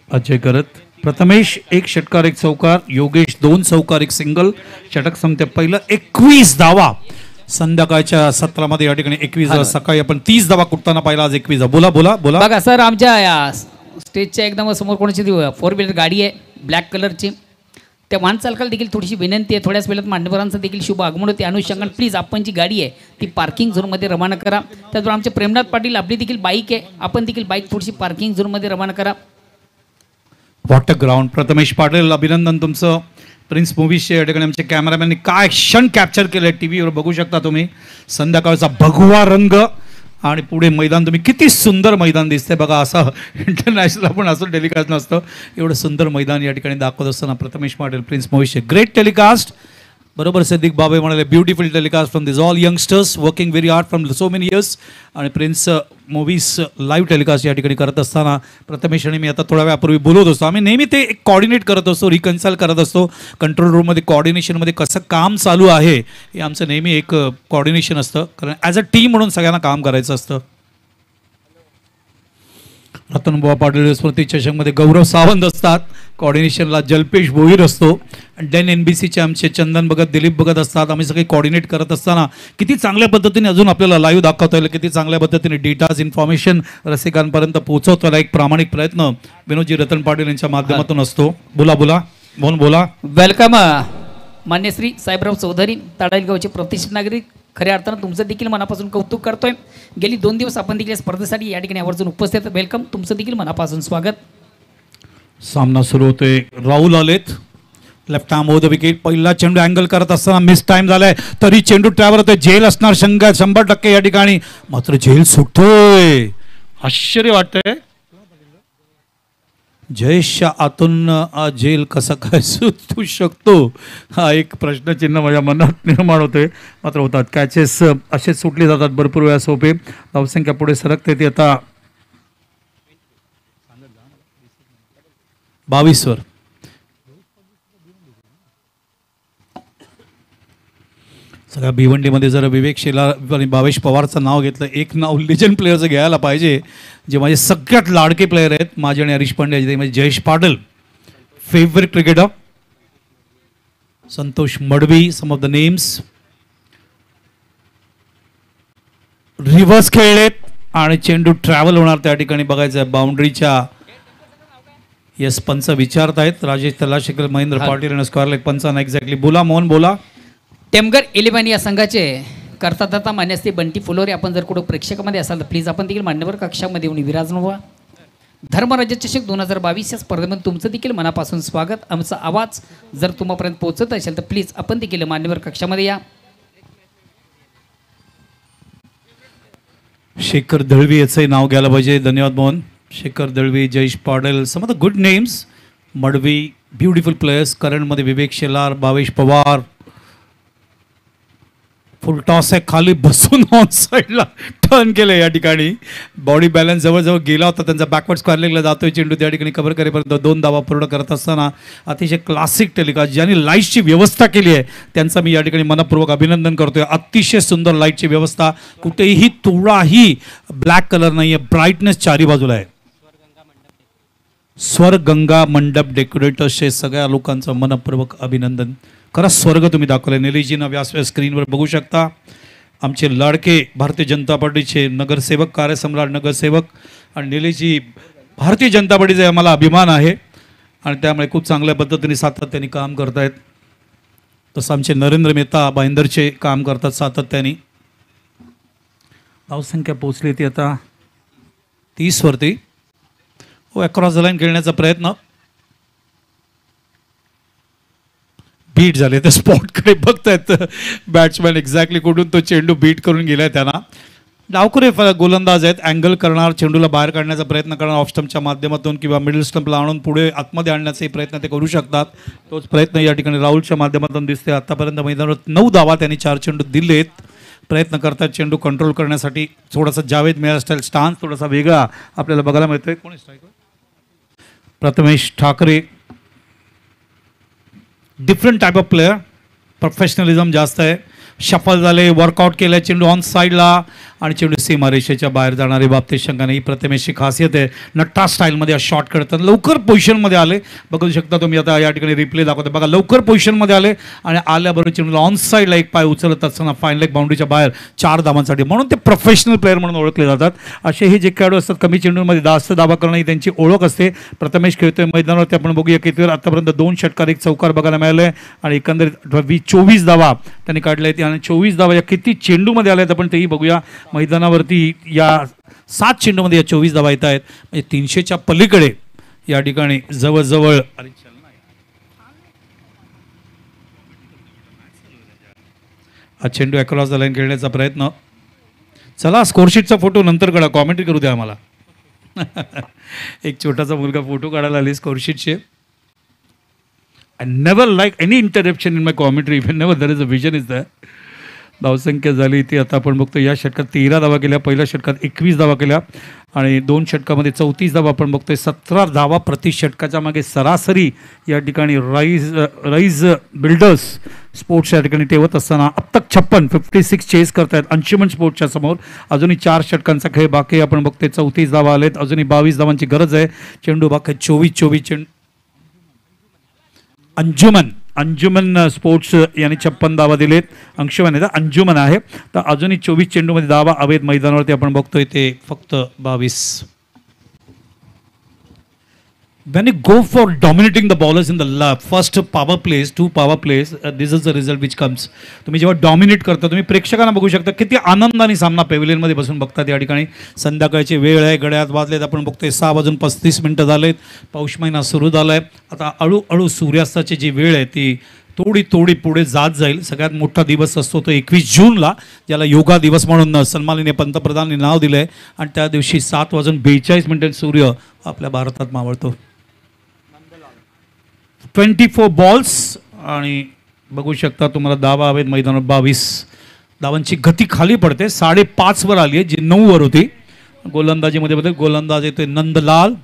अजय करत. प्रथमेश 1 षटकार 1 चौकार, योगेश 2 चौकार 1 सिंगल. षटक संपते पहिलं. 21 धावा संध्याकाळच्या सत्रामध्ये या ठिकाणी 21 धावा. सकाळी आपण 30 धावा कुठताना पाहिला, आज 21 धावा. बोला बोला बोला. बघा सर, आमच्या या स्टेजच्या एकदम समोर कोणाची 4 व्हीलर गाडी आहे ब्लॅक कलरची. त्या वाहन चालकाला देखील थोडीशी विनंती आहे, थोड्याच वेळात मान्यवरांचं देखील शुभ आगमन होते. अनुषंगाने प्लीज आपण जी गाडी आहे ती पार्किंग झोनमध्ये रवाना करा. त्याचबरोबर आमचे प्रेमनाथ पाटील, आपली देखील बाईक आहे, आपण देखील बाईक थोडीशी पार्किंग झोनमध्ये रवाना करा. Water ground. प्रथमेश पाटील, अभिनंदन तुमचं. प्रिन्स मूवीजच्या या ठिकाणी आमचे कॅमेरामॅननी काय क्षण कॅप्चर केले TV वर बघू शकता तुम्ही. संध्याकाळचा भगवा रंग आणि पुढे मैदान, तुम्ही किती सुंदर मैदान दिसते बघा. असं इंटरनॅशनल पण असं टेलिकास्ट नसतं, एवढं सुंदर मैदान या ठिकाणी दाखवत असताना प्रथमेश पाटील, प्रिन्स मूवीजचे ग्रेट टेलिकास्ट. बरोबर सिद्दीक बाबे म्हणाले, beautiful telecast from this all youngsters working very hard from so many years. आणि प्रिन्स मूवीज लाईव्ह टेलिकास्ट या ठिकाणी करत असताना प्रथमेश आणि मी आता थोड्या वेळापूर्वी बोलत असतो, आम्ही नेहमी ते एक कॉर्डिनेट करत असतो, रिकन्साईल करत असतो. कंट्रोल रूममध्ये कॉर्डिनेशनमध्ये कसं काम चालू आहे हे आमचं नेहमी एक कॉर्डिनेशन असतं, कारण ॲज अ टीम म्हणून सगळ्यांना काम करायचं असतं. रतनबुवा पाटील स्मृती चषकमध्ये गौरव सावंत असतात, कॉर्डिनेशनला जल्पेश भोईर असतो. डेन NBCचे आमचे चंदन भगत, दिलीप भगत असतात. आम्ही सगळे कॉर्डिनेट करत असताना किती चांगल्या पद्धतीने अजून आपल्याला लाईव्ह दाखवता येईल, किती चांगल्या पद्धतीने डेटाज इन्फॉर्मेशन रसिकांपर्यंत पोहोचवता एक प्रामाणिक प्रयत्न विनोदजी रतन पाटील यांच्या माध्यमातून असतो. बोला बोला मोहन बोला. वेलकम मान्य श्री साहेबराव चौधरी, ताडाईलगावचे प्रतिष्ठित नागरिक. खऱ्या अर्थानं तुमचं देखील मनापासून कौतुक करतोय. गेली 2 दिवस आपण देखील स्पर्धेसाठी या ठिकाणी आवर्जून उपस्थित. वेलकम, तुमचं देखील मनापासून स्वागत. सामना सुरू होतोय. राहुल आलेत, left arm over the wicket. पहिला चेंडू अँगल करत असताना मिस टाइम झालाय, तरी चेंडू ट्रॅव्हल होतोय. झेल असणार 100% या ठिकाणी, मात्र झेल सुटतोय. आश्चर्य वाटतंय, जयेशच्या आतून झेल कसा काय सुटू शकतो हा एक प्रश्नचिन्ह माझ्या मनात निर्माण होतोय. मात्र होतात कॅचेस असेच सुटले जातात भरपूर वेळा सोपे. धावसंख्या पुढे सरकते ती आता 22 वर. सगळ्या भिवंडीमध्ये जर विवेक शेलार आणि भावेश पवारचं नाव घेतलं, एक नाव लिजंड प्लेयरचं घ्यायला पाहिजे, जे माझे सगळ्यात लाडके प्लेयर आहेत, माझे आणि हरीश पांडे, ते म्हणजे Jayesh Patil, favourite cricketer. Santosh Madvi, some of the names. Reverse खेळलेत आणि चेंडू ट्रॅव्हल होणार त्या ठिकाणी बघायचं आहे बाउंड्रीच्या. यस, पंच विचारतायत. राजेश तलाशेकर, महेंद्र पाटील आणि स्क्वेअर पंचांना एक्झॅक्टली. बोला मोहन बोला. टेमगर 11 या संघाचे करता मान्यस्ते बंटी फुलोरे, आपण जर कुठं प्रेक्षकामध्ये असाल तर प्लीज आपण देखील मान्यवर कक्षामध्ये येऊन विराजमान व्हा. धर्मराज्य चषक 2022 या स्पर्धेमध्ये तुमचं देखील मनापासून स्वागत. आमचा आवाज जर तुम्हापर्यंत पोहोचत असेल तर प्लीज आपण देखील मान्यवर कक्षामध्ये या. शेखर दळवी याचंही नाव घ्यायला पाहिजे. धन्यवाद Mohan. Shekhar Dalvi, Jayesh Padel, some of the good names. Madvi, beautiful players. करंटमध्ये विवेक शेलार, भावेश पवार. फुल टॉस आहे, खाली बसून ऑन साईडला टर्न केलं या ठिकाणी. बॉडी बॅलन्स जवळजवळ गेला होता त्यांचा. बॅकवर्ड स्क्वेअर लेगला जातोय चेंडू त्या ठिकाणी कव्हर करेपर्यंत 2 धावा पूर्ण करत असताना अतिशय क्लासिक टेलिकास्ट ज्यांनी लाईटची व्यवस्था केली आहे त्यांचा मी या ठिकाणी मनपूर्वक अभिनंदन करतोय. अतिशय सुंदर लाईटची व्यवस्था, कुठेही थोडाही ब्लॅक कलर नाही आहे, ब्राईटनेस चारी बाजूला आहे. स्वर गंगा मंडप डेकोरेटर्सचे सगळ्या लोकांचं मनपूर्वक अभिनंदन. खरंच स्वर्ग तुम्ही दाखवलं. निलेशजींना व्यासव्या स्क्रीनवर बघू शकता. आमचे लाडके भारतीय जनता पार्टीचे नगरसेवक, कार्यसम्राट नगरसेवक. आणि निलेशजी भारतीय जनता पार्टीचा आम्हाला अभिमान आहे आणि त्यामुळे खूप चांगल्या पद्धतीने सातत्याने काम करत आहेत. तसं आमचे नरेंद्र मेहता भाईंदरचे काम करतात सातत्याने. धावसंख्या पोचली ती आता 30 वरती. हो, अक्रॉस द लाईन खेळण्याचा प्रयत्न. बीट झाले त्या स्पॉटकडे बघतायत बॅट्समॅन एक्झॅक्टली कुठून तो चेंडू बीट करून गेलाय त्यांना. डावखुरे गोलंदाज आहेत. अँगल करणार, चेंडूला बाहेर काढण्याचा प्रयत्न करणार ऑफ स्टंपच्या माध्यमातून किंवा मिडल स्टंपला आणून पुढे आतमध्ये आणण्याचाही प्रयत्न ते करू शकतात. तोच प्रयत्न या ठिकाणी राहुलच्या माध्यमातून दिसते. आतापर्यंत मैदानावर 9 धावा त्यांनी 4 चेंडू दिलेत. प्रयत्न करतात चेंडू कंट्रोल करण्यासाठी. थोडासा जावेद मियां स्टाईल स्टान्स थोडासा वेगळा आपल्याला बघायला मिळतोय. कोणी striker? Prathamesh Thackeray. Different type of player, professionalism जास्त आहे. शफल झाले, वर्कआउट केलं, चेंडू ऑन साईडला आणि चेंडू सीमारेषेच्या बाहेर जाणारी बाबतीत शंका नाही. ही प्रथमेशची खासियत आहे. नट्टा स्टाईलमध्ये शॉट करतात. लवकर पोझिशनमध्ये आले, बघू शकता तुम्ही आता या ठिकाणी रिप्ले दाखवते बघा. लवकर पोझिशनमध्ये आले आणि आल्याबरोबर चेंडूला ऑन साईडला एक पाय उचलत असताना फाईन लेग बाउंड्रीच्या बाहेर 4 धावांसाठी. म्हणून ते प्रोफेशनल प्लेयर म्हणून ओळखले जातात. असे हे जे खेळाडू असतात कमी चेंडूमध्ये जास्त धावा करणं ही त्यांची ओळख असते. प्रथमेश खेळतोय मैदानावरती. आपण बघूया किती वेळ आतापर्यंत 2 षटकार 1 चौकार बघायला मिळाले आणि एकंदरीत 24 धावा त्यांनी काढल्या आहेत. आणि 24 धावा या किती चेंडूमध्ये आल्या आहेत आपण तेही बघूया. मैदानावरती या 7 चेंडूमध्ये या 24 धावा येत आहेत. म्हणजे 300च्या पलीकडे या ठिकाणी जवळजवळ. हा चेंडू अक्रॉस द लाईन खेळण्याचा प्रयत्न. चला स्कोरशीटचा फोटो नंतर काढा, कॉमेंट्री करू द्या आम्हाला. एक छोटासा मुलगा फोटो काढायला आली स्कोरशीटचे. I never like any interruption in my commentary. Whenever there is a vision is there. धावसंख्या झाली ती आता आपण बघतो. या षटकात 13 धावा केल्या, पहिल्या षटकात 21 धावा केल्या आणि 2 षटकामध्ये 34 धावा आपण बघतोय. 17 धावा प्रति षटकाच्या मागे सरासरी या ठिकाणी राईज बिल्डर्स स्पोर्ट्स या ठिकाणी ठेवत असताना अब तक 56 चेस करतायत अंशुमन स्पोर्ट्सच्या समोर. अजूनही 4 षटकांचा खेळ बाकी आपण बघतोय. 34 धावा आलेत, अजूनही 22 धावांची गरज आहे. चेंडू बाकी 24 चेंडू. अंजुमन स्पोर्ट्स यांनी 56 धावा दिलेत. अंशुमन आहे अंजुमन आहे. तर अजूनही 24 चेंडूमध्ये धावा अवैध मैदानावरती आपण बघतोय ते फक्त 22. When you go for dominating the ballers in the first power plays, 2 power plays, this is the result which comes. तुम्ही जेव्हा डॉमिनेट करता तुम्ही प्रेक्षकांना बघू शकता किती आनंदाने सामना पेव्हिलियनमध्ये बसून बघतात. या ठिकाणी संध्याकाळची वेळ आहे, घड्याळात वाजलेत आपण बघतोय 6:35 झालेत. पौष महिना सुरू झाला आहे. आता हळूहळू सूर्यास्ताची जी वेळ आहे ती थोडी पुढे जात जाईल. सगळ्यात मोठा दिवस असतो तो 21 जूनला, ज्याला योगा दिवस म्हणून सन्माननीय पंतप्रधानांनी नाव दिलं आहे. आणि त्या दिवशी 7:42 सूर्य आपल्या भारतात मावळतो. 24 बॉल्स आणि बघू शकता तुम्हाला धावा हवेत मैदानावर 22 धावांची गती खाली पडते. 5.5 वर आली आहे जी 9 वर होती. गोलंदाजीमध्ये बदल. गोलंदाज येतोय नंदलाल.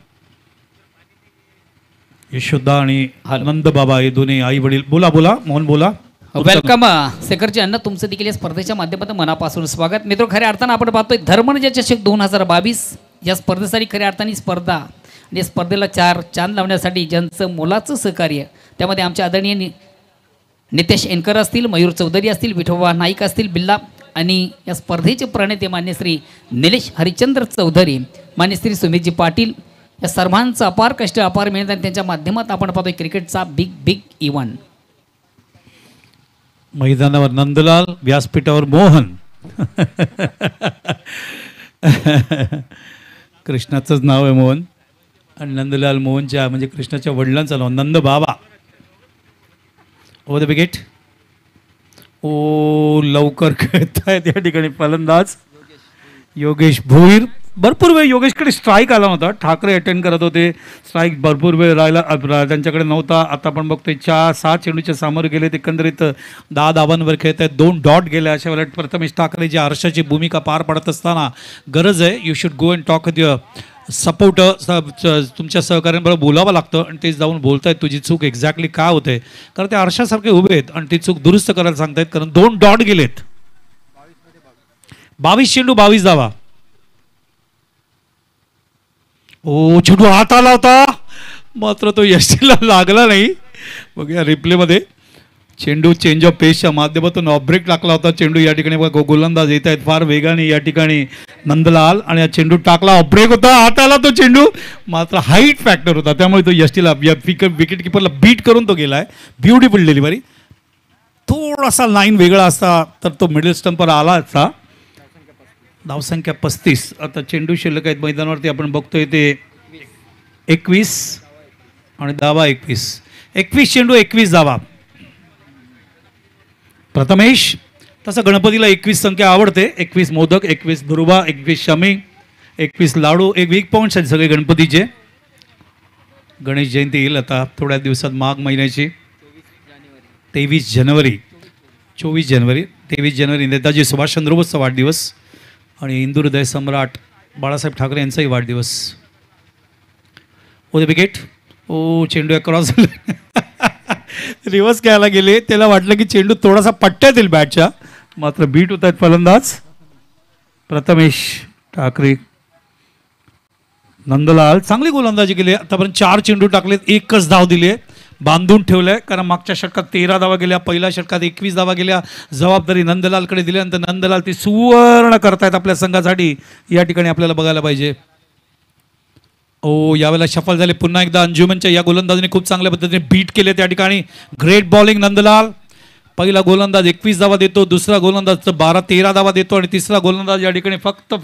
यशोदा आणि नंद बाबा हे दोन्ही आई वडील. बोला मोहन बोला. वेलकम शेखरजी अण्णा, तुमचं देखील या स्पर्धेच्या माध्यमातून मनापासून स्वागत. मित्र, खऱ्या अर्थानं आपण पाहतोय धर्मराज चषक 2022 या स्पर्धेसाठी खऱ्या अर्थाने स्पर्धा आणि स्पर्धेला 4 चांद लावण्यासाठी ज्यांचं मोलाचं सहकार्य, त्यामध्ये आमचे आदरणीय नितेश एनकर असतील, मयूर चौधरी असतील, विठोबा नाईक असतील बिल्ला, आणि या स्पर्धेचे प्रणेते मान्य श्री निलेश हरिचंद्र चौधरी, मान्य श्री सुमितजी पाटील, या सर्वांचं अपार कष्ट अपार मेहनत आणि त्यांच्या माध्यमात आपण पाहतोय क्रिकेटचा बिग इव्हेंट. मैदानावर नंदलाल, व्यासपीठावर मोहन. कृष्णाचंच नाव आहे मोहन आणि नंदलाल मोहनच्या म्हणजे कृष्णाच्या वडिलांचं नाव नंद बाबा. Over the wicket. ओ लवकर खेळतायत या ठिकाणी फलंदाज योगेश भोईर. भरपूर वेळ योगेशकडे स्ट्राईक आला होता. ठाकरे अटेंड करत होते. स्ट्राईक भरपूर वेळ त्यांच्याकडे नव्हता. आता आपण बघतोय 6 चेंडूच्या समोर गेले. एकंदरीत 10 धावांवर खेळत आहेत. 2 डॉट गेले. अशा वेळेला प्रथमेश ठाकरे जी आरशाची भूमिका पार पडत असताना गरज आहे you should go and talk with your supporter. तुमच्या सहकार्यांबरोबर बोलावं लागतं आणि तेच जाऊन बोलतायत तुझी चूक एक्झॅक्टली काय होते. कारण ते आरशासारखे उभे आहेत आणि ती चूक दुरुस्त करायला सांगतायत. कारण 2 डॉट गेलेत. 22 चेंडू 22 धावा. ओ चेंडू हात आला होता मात्र तो यष्टीला लागला नाही. बघूया रिप्लेमध्ये. चेंडू चेंज ऑफ पेसच्या माध्यमातून ऑफ ब्रेक टाकला होता. चेंडू या ठिकाणी गोलंदाज येत आहेत फार वेगाने या ठिकाणी नंदलाल आणि हा चेंडू टाकला. ऑफ ब्रेक होता. हात आला तो चेंडू मात्र हाईट फॅक्टर होता त्यामुळे तो यष्टीला विकेट किपरला बीट करून तो गेलाय. Beautiful delivery. थोडासा लाईन वेगळा असता तर तो मिडल स्टंपवर आला असता. धावसंख्या 35. आता चेंडू शिल्लक आहेत मैदानावरती. आपण बघतोय ते 21 आणि धावा 21. 21 चेंडू 21 धावा. प्रथमेश. तसं गणपतीला 21 संख्या आवडते. 21 मोदक, 21 दुर्वा, 21 शमी, 21 लाडू. एक वीक पॉईंट्स आहेत सगळे गणपतीचे. गणेश जयंती येईल आता थोड्या दिवसात माघ महिन्याची. 23 जानेवारी 23 जानेवारी नेताजी सुभाषचंद्र बोसचा वाढदिवस आणि हिंदू हृदय सम्राट बाळासाहेब ठाकरे यांचाही वाढदिवस. ओ विकेट. ओ चेंडू क्रॉस रिव्हर्स घ्यायला गेले. त्याला वाटलं की चेंडू थोडासा पट्ट्यात येईल बॅटच्या मात्र बीट होत आहेत फलंदाज. प्रथमेश ठाकरे. नंदलाल चांगली गोलंदाजी केली. आतापर्यंत 4 चेंडू टाकलेत. 1च धाव दिली आहे. बांधून ठेवलंय कारण मागच्या षटकात 13 धावा गेल्या. पहिल्या षटकात 21 धावा गेल्या. जबाबदारी नंदलालकडे दिल्यानंतर नंदलाल ती सुवर्ण करतायत आपल्या संघासाठी. या ठिकाणी आपल्याला बघायला पाहिजे. ओ यावेळेला सफल झाले पुन्हा एकदा. अंजुमनच्या या गोलंदाजीने खूप चांगल्या पद्धतीने बीट केले त्या ठिकाणी. Great bowling Nandlal. पहिला गोलंदाज 21 धावा देतो. दुसरा गोलंदाज 12-13 धावा देतो आणि तिसरा गोलंदाज या ठिकाणी फक्त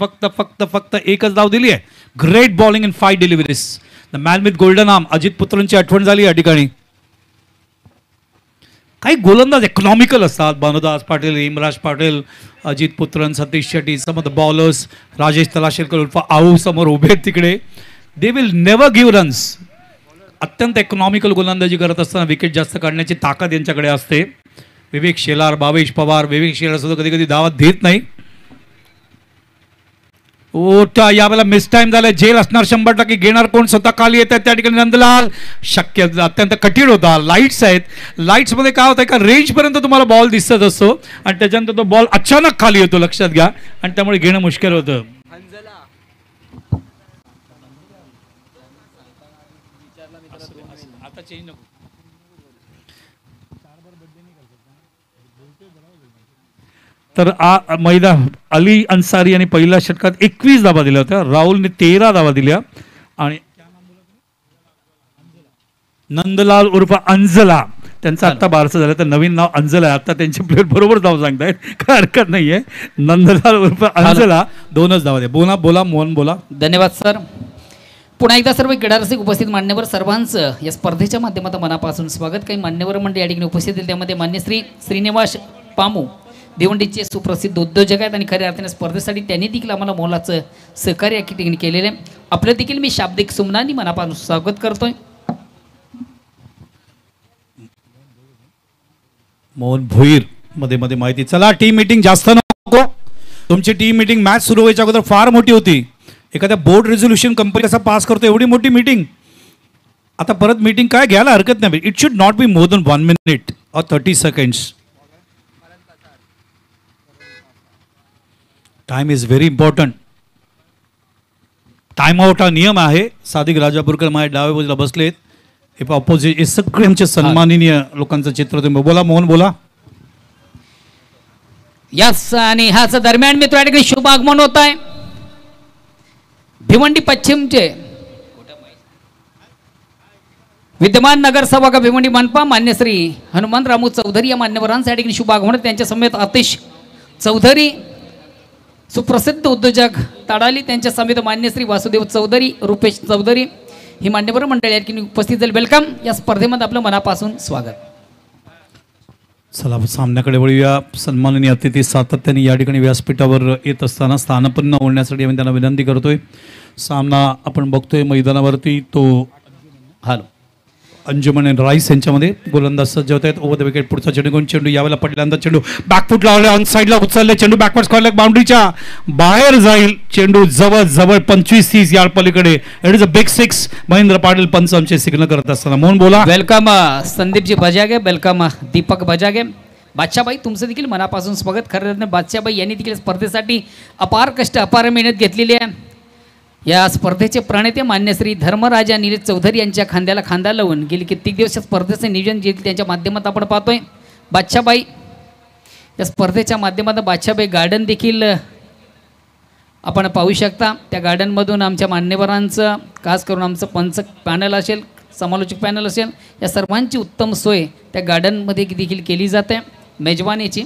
1च धाव दिली आहे. Great bowling in 5 deliveries. The man with golden arm. Ajit पुत्रांची आठवण झाली या ठिकाणी. काही गोलंदाज इकॉनॉमिकल असतात. Bhanudas Patil, Imraj Patil, Ajit Putran, Satish Shetty, some of the bowlers. Rajesh Talashelkar उर्फ आऊ समोर उभे आहेत तिकडे. They will never give runs. अत्यंत इकॉनॉमिकल गोलंदाजी करत असताना विकेट जास्त काढण्याची ताकद यांच्याकडे असते. विवेक शेलार, भावेश पवार. विवेक शेलार सुद्धा कधी कधी धावा देत नाही. ओटा यावेळेला मिस टाइम झाला. जेल असणार 100%. घेणार कोण? स्वतः खाली येत आहेत त्या ठिकाणी नंदलाल. शक्य अत्यंत कठीण होता. लाईट्स आहेत. लाईट्समध्ये काय होतं का रेंजपर्यंत तुम्हाला बॉल दिसत असतो आणि त्याच्यानंतर तो बॉल अचानक खाली येतो. लक्षात घ्या. आणि त्यामुळे घेणं मुश्किल होतं. आता चेंज नको. तर मैदान अली अन्सारी यांनी पहिल्या षटकात 21 धावा दिल्या होत्या. राहुलने 13 धावा दिल्या आणि नंदलाल उर्फ अंजला त्यांचं आत्ता बारसं झालं तर नवीन नाव अंजला आहे. आता त्यांचे प्लेयर बरोबर धाव सांगतायत. काय हरकत नाहीये. नंदलाल उर्फ अंजला 2च धावा द्या. बोला मोहन बोला. धन्यवाद सर. पुन्हा एकदा सर्व क्रीडा रसिक उपस्थित मान्यवर सर्वांचं या स्पर्धेच्या माध्यमातून मनापासून स्वागत. काही मान्यवर मंडळी या ठिकाणी उपस्थित आहेत. त्यामध्ये मान्य श्री श्रीनिवास पामू भिवंडीचे सुप्रसिद्ध उद्योजक आहेत आणि खऱ्या अर्थाने स्पर्धेसाठी त्यांनी देखील आम्हाला मोलाचं सहकार्य या ठिकाणी केलेलं आहे. आपलं देखील मी शाब्दिक सुमनांनी मनापासून स्वागत करतोय. मोहन भोईर मध्ये माहिती. चला टीम मीटिंग जास्त नको. तुमची टीम मीटिंग मॅच सुरू व्हायच्या अगोदर फार मोठी होती. एखाद्या बोर्ड रेझोल्युशन कंपनी कसा पास करतो एवढी मोठी मीटिंग. आता परत मीटिंग काय घ्यायला हरकत नाही. It should not be more than 1 minute or 30 seconds. Time is very important. Time out हा नियम आहे. सादिक राजापूरकर माझ्या डाव्या बाजूला बसलेत. हे ऑपोजिट हे सगळे आमचे सन्माननीय लोकांचं चित्र. तुम्ही बोला मोहन बोला. यस आणि ह्याच दरम्यान मित्र या ठिकाणी शुभ आगमन होत आहे. भिवंडी पश्चिमचे विद्यमान नगरसेवक भिवंडी मनपा मान्य श्री हनुमान रामू चौधरी या मान्यवरांच्या ठिकाणी शुभ आगमन. त्यांच्या समेत आतिश चौधरी सुप्रसिद्ध उद्योजक ताडाली त्यांच्या समेत मान्य श्री वासुदेव चौधरी, रुपेश चौधरी ही मान्यवर मंडळी या ठिकाणी उपस्थित झाली. वेलकम. या स्पर्धेमध्ये आपलं मनापासून स्वागत. चला सामन्याकडे वळूया. सन्माननीय अतिथी सातत्याने या ठिकाणी व्यासपीठावर येत असताना स्थानापन्न होण्यासाठी आम्ही त्यांना विनंती करतोय. सामना आपण बघतोय मैदानावरती तो हॅलो अंजुमन आणि राईस यांच्यामध्ये गोलंदाज सज्ज होत आहेत. ओव्हर द विकेट पुढचा चेंडू चेंडू यावेळेला पडल्यानंतर चेंडू बॅकफूट लावला ऑन साईडला उचलले चेंडू बॅकवर्ड स्क्वेअर बाउंड्रीच्या बाहेर जाईल. चेंडू जवळ जवळ 25-30 यार्ड पलीकडे. It is a big six. Mahendra Patil पंच आमचे सिग्नल करत असताना मोहन बोला. Welcome Sandeepji Bajage, welcome Deepak Bajage. बादशाबाई तुमचं देखील मनापासून स्वागत. खरं बादशाबाई यांनी देखील स्पर्धेसाठी अपार कष्ट अपार मेहनत घेतलेली आहे. या स्पर्धेचे प्रणेते मान्य श्री धर्मराजा निलेश चौधरी यांच्या खांद्याला खांदा लावून गेली कित्येक दिवस स्पर्धेचं नियोजन जे त्यांच्या माध्यमातून आपण पाहतोय. बादशाबाई या स्पर्धेच्या माध्यमातून बादशाबाई गार्डन देखील आपण पाहू शकता. त्या गार्डनमधून आमच्या मान्यवरांचं खास करून आमचं पंच पॅनल असेल, समालोचक पॅनल असेल, या सर्वांची उत्तम सोय त्या गार्डनमध्ये देखील केली जाते मेजवानीची.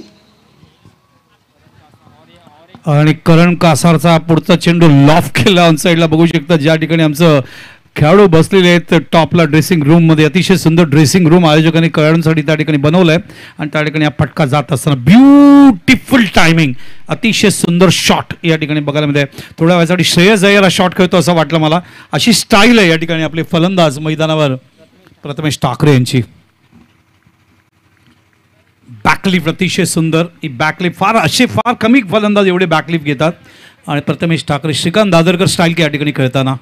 आणि करण कासारचा पुढचा चेंडू लॉफ केला ऑन साईडला बघू शकता. ज्या ठिकाणी आमचं खेळाडू बसलेले आहेत टॉपला ड्रेसिंग रूममध्ये. अतिशय सुंदर ड्रेसिंग रूम आयोजकांनी खेळाडूंसाठी त्या ठिकाणी बनवलं आहे. आणि त्या ठिकाणी हा फटका जात असताना ब्युटिफुल टायमिंग, अतिशय सुंदर शॉट या ठिकाणी बघायला मिळते. थोड्या वेळासाठी श्रेयस अय्यर हा शॉट खेळतो असं वाटलं मला. अशी स्टाईल आहे या ठिकाणी आपले फलंदाज मैदानावर प्रथमेश ठाकरे यांची. बॅकलिफ्ट अतिशय सुंदर. ही बॅकलिफ्ट फार कमी फलंदाज एवढे बॅकलिफ्ट घेतात. आणि प्रथमेश ठाकरे श्रीकांत दादरकर स्टाईल या ठिकाणी खेळताना.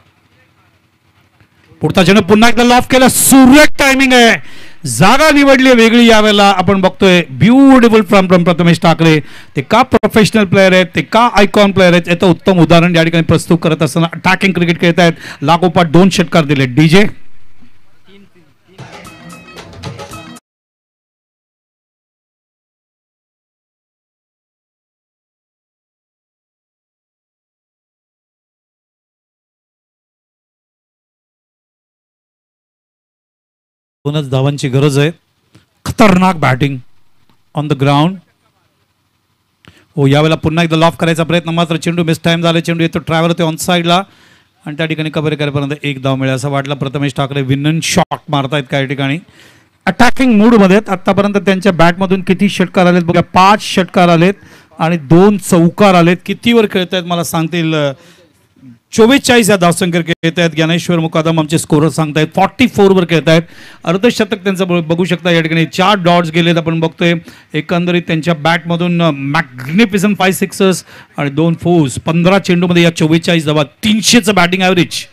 पुढचा चेंडू पुन्हा एकदा लॉफ केला. सुरेख टायमिंग आहे. जागा निवडली वेगळी यावेळेला आपण बघतोय. Beautiful from Prathamesh Thackeray. ते का प्रोफेशनल प्लेअर आहेत, ते का आयकॉन प्लेअर आहेत याचं उत्तम उदाहरण या ठिकाणी प्रस्तुत करत असताना अटॅकिंग क्रिकेट खेळत आहेत. लागोपाठ 2 षटकार दिले. डीजे दोनच धावांची गरज आहे. खतरनाक बॅटिंग ऑन द ग्राउंड. हो यावेळेला पुन्हा एकदा लॉफ करायचा प्रयत्न मात्र चेंडू मिस टाइम झाला. चेंडू येतो ट्रॅव्हल होते ऑन साईडला आणि त्या ठिकाणी कव्हर करेपर्यंत 1 धाव मिळेल असं वाटलं. प्रथमेश ठाकरे विनन शॉट मारतायत काही ठिकाणी. अटॅकिंग मूडमध्ये आहेत. आत्तापर्यंत त्यांच्या बॅटमधून किती षटकार आलेत बघा. 5 षटकार आलेत आणि 2 चौकार आलेत. कितीवर खेळत आहेत मला सांगतील. 44 या धावसंख्येवर खेळत आहेत. ज्ञानेश्वर मुकादम आमचे स्कोरर सांगतायत 44 वर खेळत आहेत. अर्धशतक त्यांचं बघू शकता या ठिकाणी. 4 डॉट्स गेलेत आपण बघतोय. एकंदरीत त्यांच्या बॅटमधून मॅग्निफिसंट 5 सिक्सर्स आणि 2 फोर्स. 15 चेंडूमध्ये या 44 धावा. 300चं बॅटिंग ॲव्हरेज.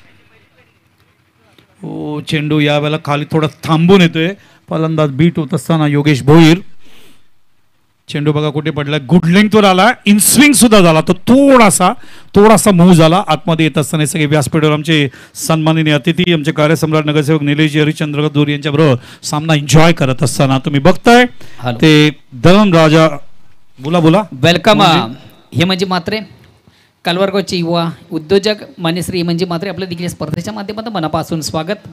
हो चेंडू यावेळेला खाली थोडा थांबून येतोय. फलंदाज बीट होत असताना योगेश भोईर. चेंडू बघा कुठे पडला. गुड लेंथवर आला. इन स्विंग सुद्धा झाला. तो थोडासा मूव झाला. आतमध्ये येत असताना सगळे व्यासपीठावर आमचे सन्माननीय अतिथी आमचे कार्यसम्राट नगरसेवक निलेश हरिश्चंद्र दूर यांच्या बरोबर सामना एन्जॉय करत असताना तुम्ही बघताय ते धर्मराजा. बोला वेलकम. हे म्हणजे मात्रे कालवारगावचे युवा उद्योजक मान्यश्री म्हणजे मात्रे आपल्या देखील स्पर्धेच्या माध्यमातून मनापासून स्वागत.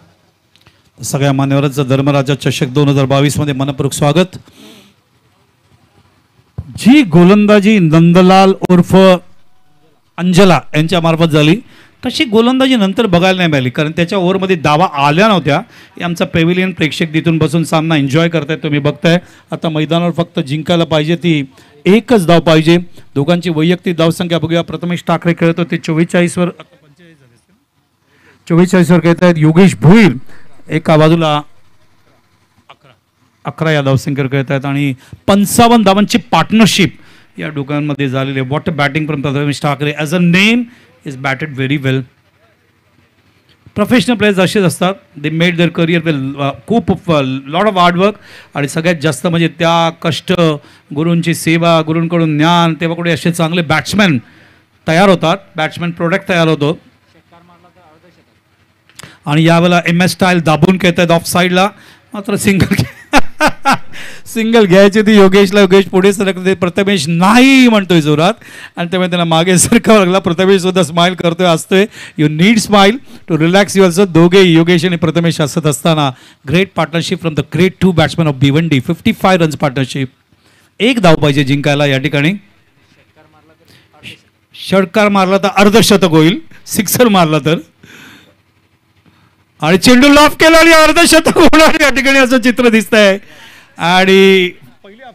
सगळ्या मान्यवरांचं धर्मराजा चषक 2022 मध्ये मनपूर्वक स्वागत. जी गोलंदाजी नंदलाल उर्फ अंजला यांच्या मार्फत झाली तशी गोलंदाजी नंतर बघायला नाही मिळाली. कारण त्याच्या ओव्हरमध्ये धावा आल्या नव्हत्या. आमचा पेव्हिलियन प्रेक्षक तिथून बसून सामना एन्जॉय करतायत तुम्ही बघताय. आता मैदानावर फक्त जिंकायला पाहिजे ती 1च धाव पाहिजे. दोघांची वैयक्तिक धावसंख्या बघूया. प्रथमेश ठाकरे खेळत होते 44 वर खेळत आहेत. योगेश भोईर एका बाजूला 11 या धावसंख्येवर खेळत आहेत आणि 55 धावांची पार्टनरशिप या दोघांमध्ये झालेली आहे. What a batting from Prathamesh Thackeray. As a name is batted very well. Professional players असेच असतात. दे मेड देअर करिअर वेल. खूप लॉट ऑफ हार्डवर्क आणि सगळ्यात जास्त म्हणजे त्या कष्ट, गुरूंची सेवा, गुरूंकडून ज्ञान, तेव्हा कुठे असे चांगले बॅट्समॅन तयार होतात. बॅट्समॅन प्रोडक्ट तयार होतो. आणि यावेळेला MS स्टाईल दाबून खेळत आहेत ऑफ साईडला. मात्र सिंगल घ्यायची ती योगेशला. योगेश पुढे सरकते. प्रथमेश नाही म्हणतोय जोरात आणि त्यामुळे त्यांना मागे सरकावं लागला. प्रथमेश सुद्धा स्माईल करतोय, हसतोय. You need smile to relax your. दोघे योगेश आणि प्रथमेश हसत असताना great partnership from the great 2 batsman of Bhiwandi. 55 runs partnership. 1 धाव पाहिजे जिंकायला या ठिकाणी. षटकार मारला तर अर्धशतक होईल. सिक्सर मारला तर. आणि चेंडू लॉफ केला आणि अर्धशतक होणार या ठिकाणी असं चित्र दिसतंय. आणि पहिल्या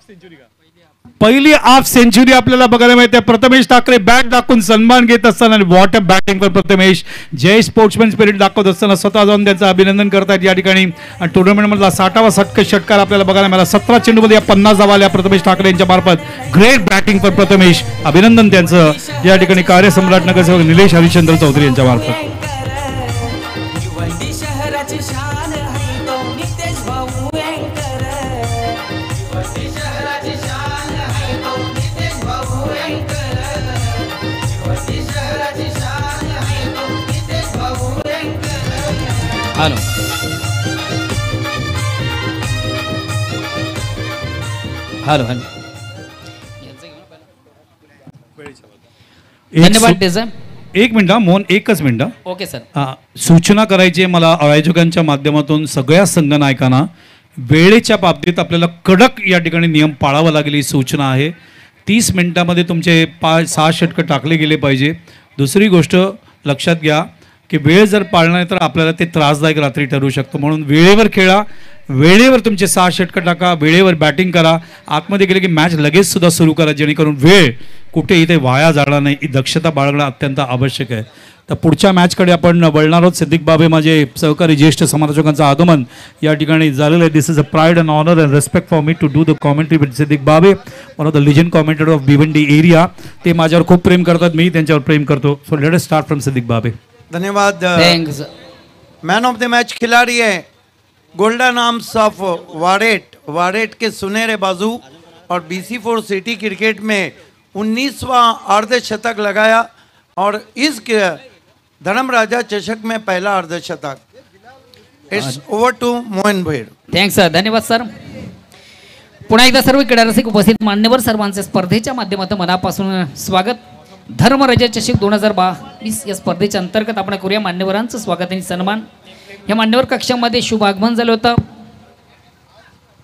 पहिली हाफ सेंचुरी आपल्याला बघायला मिळते. प्रथमेश ठाकरे बॅट दाखवून सन्मान घेत असताना what a batting for Prathamesh. Jay sportsman spirit दाखवत असताना स्वतः जाऊन त्यांचं अभिनंदन करतायत या ठिकाणी. आणि टुर्नामेंटमधला 60वा षटकार आपल्याला बघायला मिळाला. 17 चेंडूमध्ये या 50 धावा आल्या प्रथमेश ठाकरे यांच्या मार्फत. Great batting for Prathamesh. अभिनंदन त्यांचं या ठिकाणी कार्यसम्राट नगरसेवक निलेश हरिश्चंद्र चौधरी यांच्या मार्फत. भिवंडी शहराची शान आहे तो नितेश भाऊ अँकर. भिवंडी शहराची शान आहे तो नितेश भाऊ अँकर. भिवंडी शहराची शान आहे तो नितेश भाऊ अँकर. हॅलो हॅलो हॅलो धन्यवाद डेझा. एक मिनिट मोहन, एकच मिनिट. Okay sir. सूचना करायची आहे मला आयोजकांच्या माध्यमातून सगळ्या संघनायकांना. वेळेच्या बाबतीत आपल्याला कडक या ठिकाणी नियम पाळावा लागेल ही सूचना आहे. 30 मिनिटामध्ये तुमचे 5-6 षटकं टाकले गेले पाहिजे. दुसरी गोष्ट लक्षात घ्या की वेळ जर पाळला नाही तर आपल्याला ते त्रासदायक रात्री ठरू शकतं. म्हणून वेळेवर खेळा, वेळेवर तुमचे 6 षटकं टाका, वेळेवर बॅटिंग करा. आतमध्ये गेले की मॅच लगेच सुद्धा सुरू करा जेणेकरून वेळ कुठे इथे वाया जाणार नाही. ही दक्षता बाळगणं अत्यंत आवश्यक आहे. तर पुढच्या मॅचकडे आपण वळणार आहोत. सिद्दीक बाबे माझे सहकारी ज्येष्ठ समालोचकांचं आगमन या ठिकाणी झालेलं आहे. This is a pride and honour and respect for me to do the commentary with Siddique Babe, one of the legend commentator of Bhiwandi area. ते माझ्यावर खूप प्रेम करतात, मी त्यांच्यावर प्रेम करतो. So let us start from Siddique Babe. धन्यवाद. Thanks. Man of the match खिलाड़ी है golden arms of Waret. Waret के सुनहरे बाजू और BC4 सिटी क्रिकेट में 19वां अर्धशतक लगाया और इस धर्मराजा चषक में पहला अर्धशतक. इट्स ओवर टू मोहन भैर. Thanks sir. धन्यवाद सर. पुन्हा एकदा सर्व क्रीडा रसिक उपस्थित मान्यवर सर्वांचे स्पर्धेच्या माध्यमातून मनापासून स्वागत. धर्मराजा चषक 2022 या स्पर्धेच्या अंतर्गत आपण करूया मान्यवरांचं स्वागत आणि सन्मान. या मान्यवर कक्षामध्ये शुभ आगमन झालं होतं.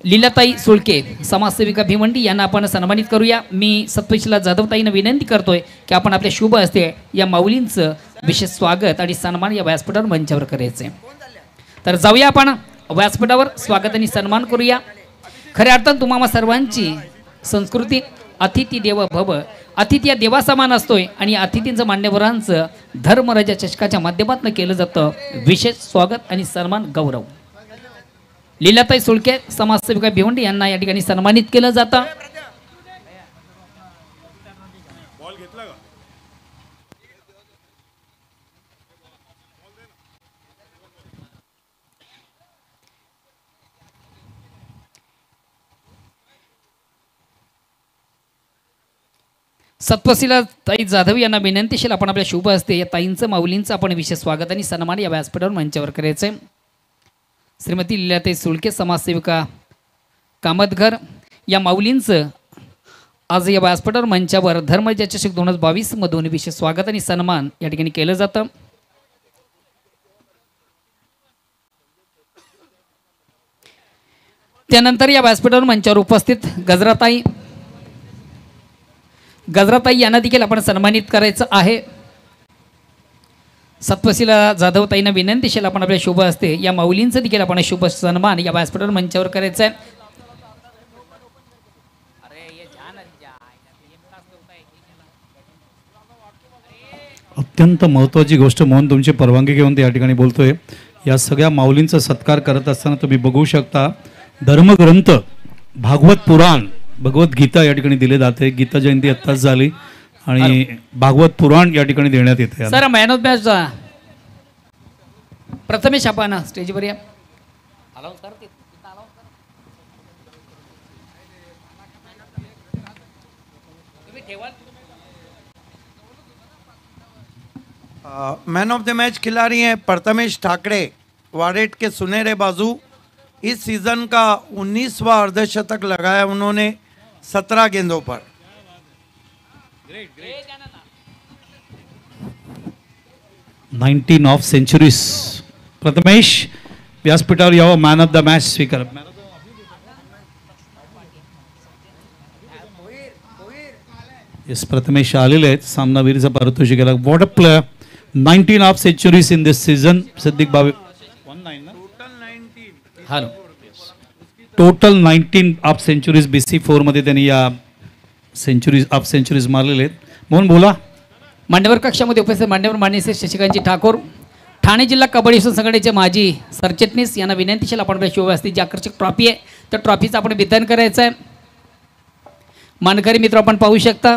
लीलाताई सुळके समाजसेविका भिवंडी यांना आपण सन्मानित करूया. मी सत्वशीला जाधवताईंना विनंती करतोय की आपण आपल्या शुभ हस्ते या माऊलींचं विशेष स्वागत आणि सन्मान या व्यासपीठावर मंचावर करायचे. तर जाऊया आपण व्यासपीठावर स्वागत आणि सन्मान करूया. खऱ्या अर्थानं तुम्हाला सर्वांची संस्कृती अतिथी देव भव. अतिथी या देवासमान असतोय आणि अतिथींचं मान्यवरांचं धर्मराजा चषकाच्या माध्यमातून केलं जातं विशेष स्वागत आणि सन्मान गौरव. लीलाताई सुळके समाजसेविका भिवंडी यांना या ठिकाणी सन्मानित केलं जातं. सत्वशीला ताई जाधव यांना विनंतीशील आपण आपल्या शुभ हस्ते या ताईंचं माऊलींचं आपण विशेष स्वागत आणि सन्मान या व्यासपीठावर मंचावर करायचं आहे. श्रीमती लीलाताई सुळके समाजसेविका कामतघर या माऊलींचं आज या व्यासपीठावर मंचावर धर्मराजा चषक 2022 मधून विशेष स्वागत आणि सन्मान या ठिकाणी केलं जातं. त्यानंतर या व्यासपीठावर मंचावर उपस्थित गजराताई यांना देखील आपण सन्मानित करायचं आहे. सत्वशीला जाधवताईंना विनंतीशील आपण आपल्या शुभ हस्ते या माऊलींचं देखील आपण शुभ सन्मान या व्यासपीठावर मंचावर करायचं आहे. अत्यंत महत्त्वाची गोष्ट मोहन तुमची परवानगी घेऊन या ठिकाणी बोलतोय. या सगळ्या माऊलींचा सत्कार करत असताना तुम्ही बघू शकता धर्मग्रंथ भागवत पुराण भगवद्गीता या ठिकाणी दिले जाते. गीता जयंती आत्ताच झाली आणि भागवत पुराण या ठिकाणी देण्यात येते. Sir man of match Prathamesh आपण स्टेजवर या. मैन ऑफ द मैच खिलाड़ी हैं प्रथमेश ठाकरे वारेट के सुनहरे बाजू. इस सीजन का 19वां अर्धशतक लगाया उन्होंने 17 गेंदों पर. 19 ऑफ सेंचुरीज. प्रथमेश व्यासपीठावर यावं. मॅन ऑफ द मॅच स्वीकार. येस प्रथमेश आलेले आहेत. सामनावीरचा पारितोषिकाला. What a player. 19 of centuries in this season. Siddique Babe. Hello total 19 half centuries BC4 मध्ये त्यांनी या हाफ सेंचुरीज मारलेले आहेत. मोहन बोला. मान्यवर कक्षामध्ये उपस्थित मान्यवर माननीय श्री शशिकांतजी ठाकूर, ठाणे जिल्हा कबड्डी संघटनेचे माजी सरचिटणीस यांना विनंतीशील आपण आपल्या शिवव्यवस्थेची जी आकर्षक ट्रॉफी आहे त्या ट्रॉफीचं आपण वितरण करायचं आहे. मानकरी मित्र आपण पाहू शकता.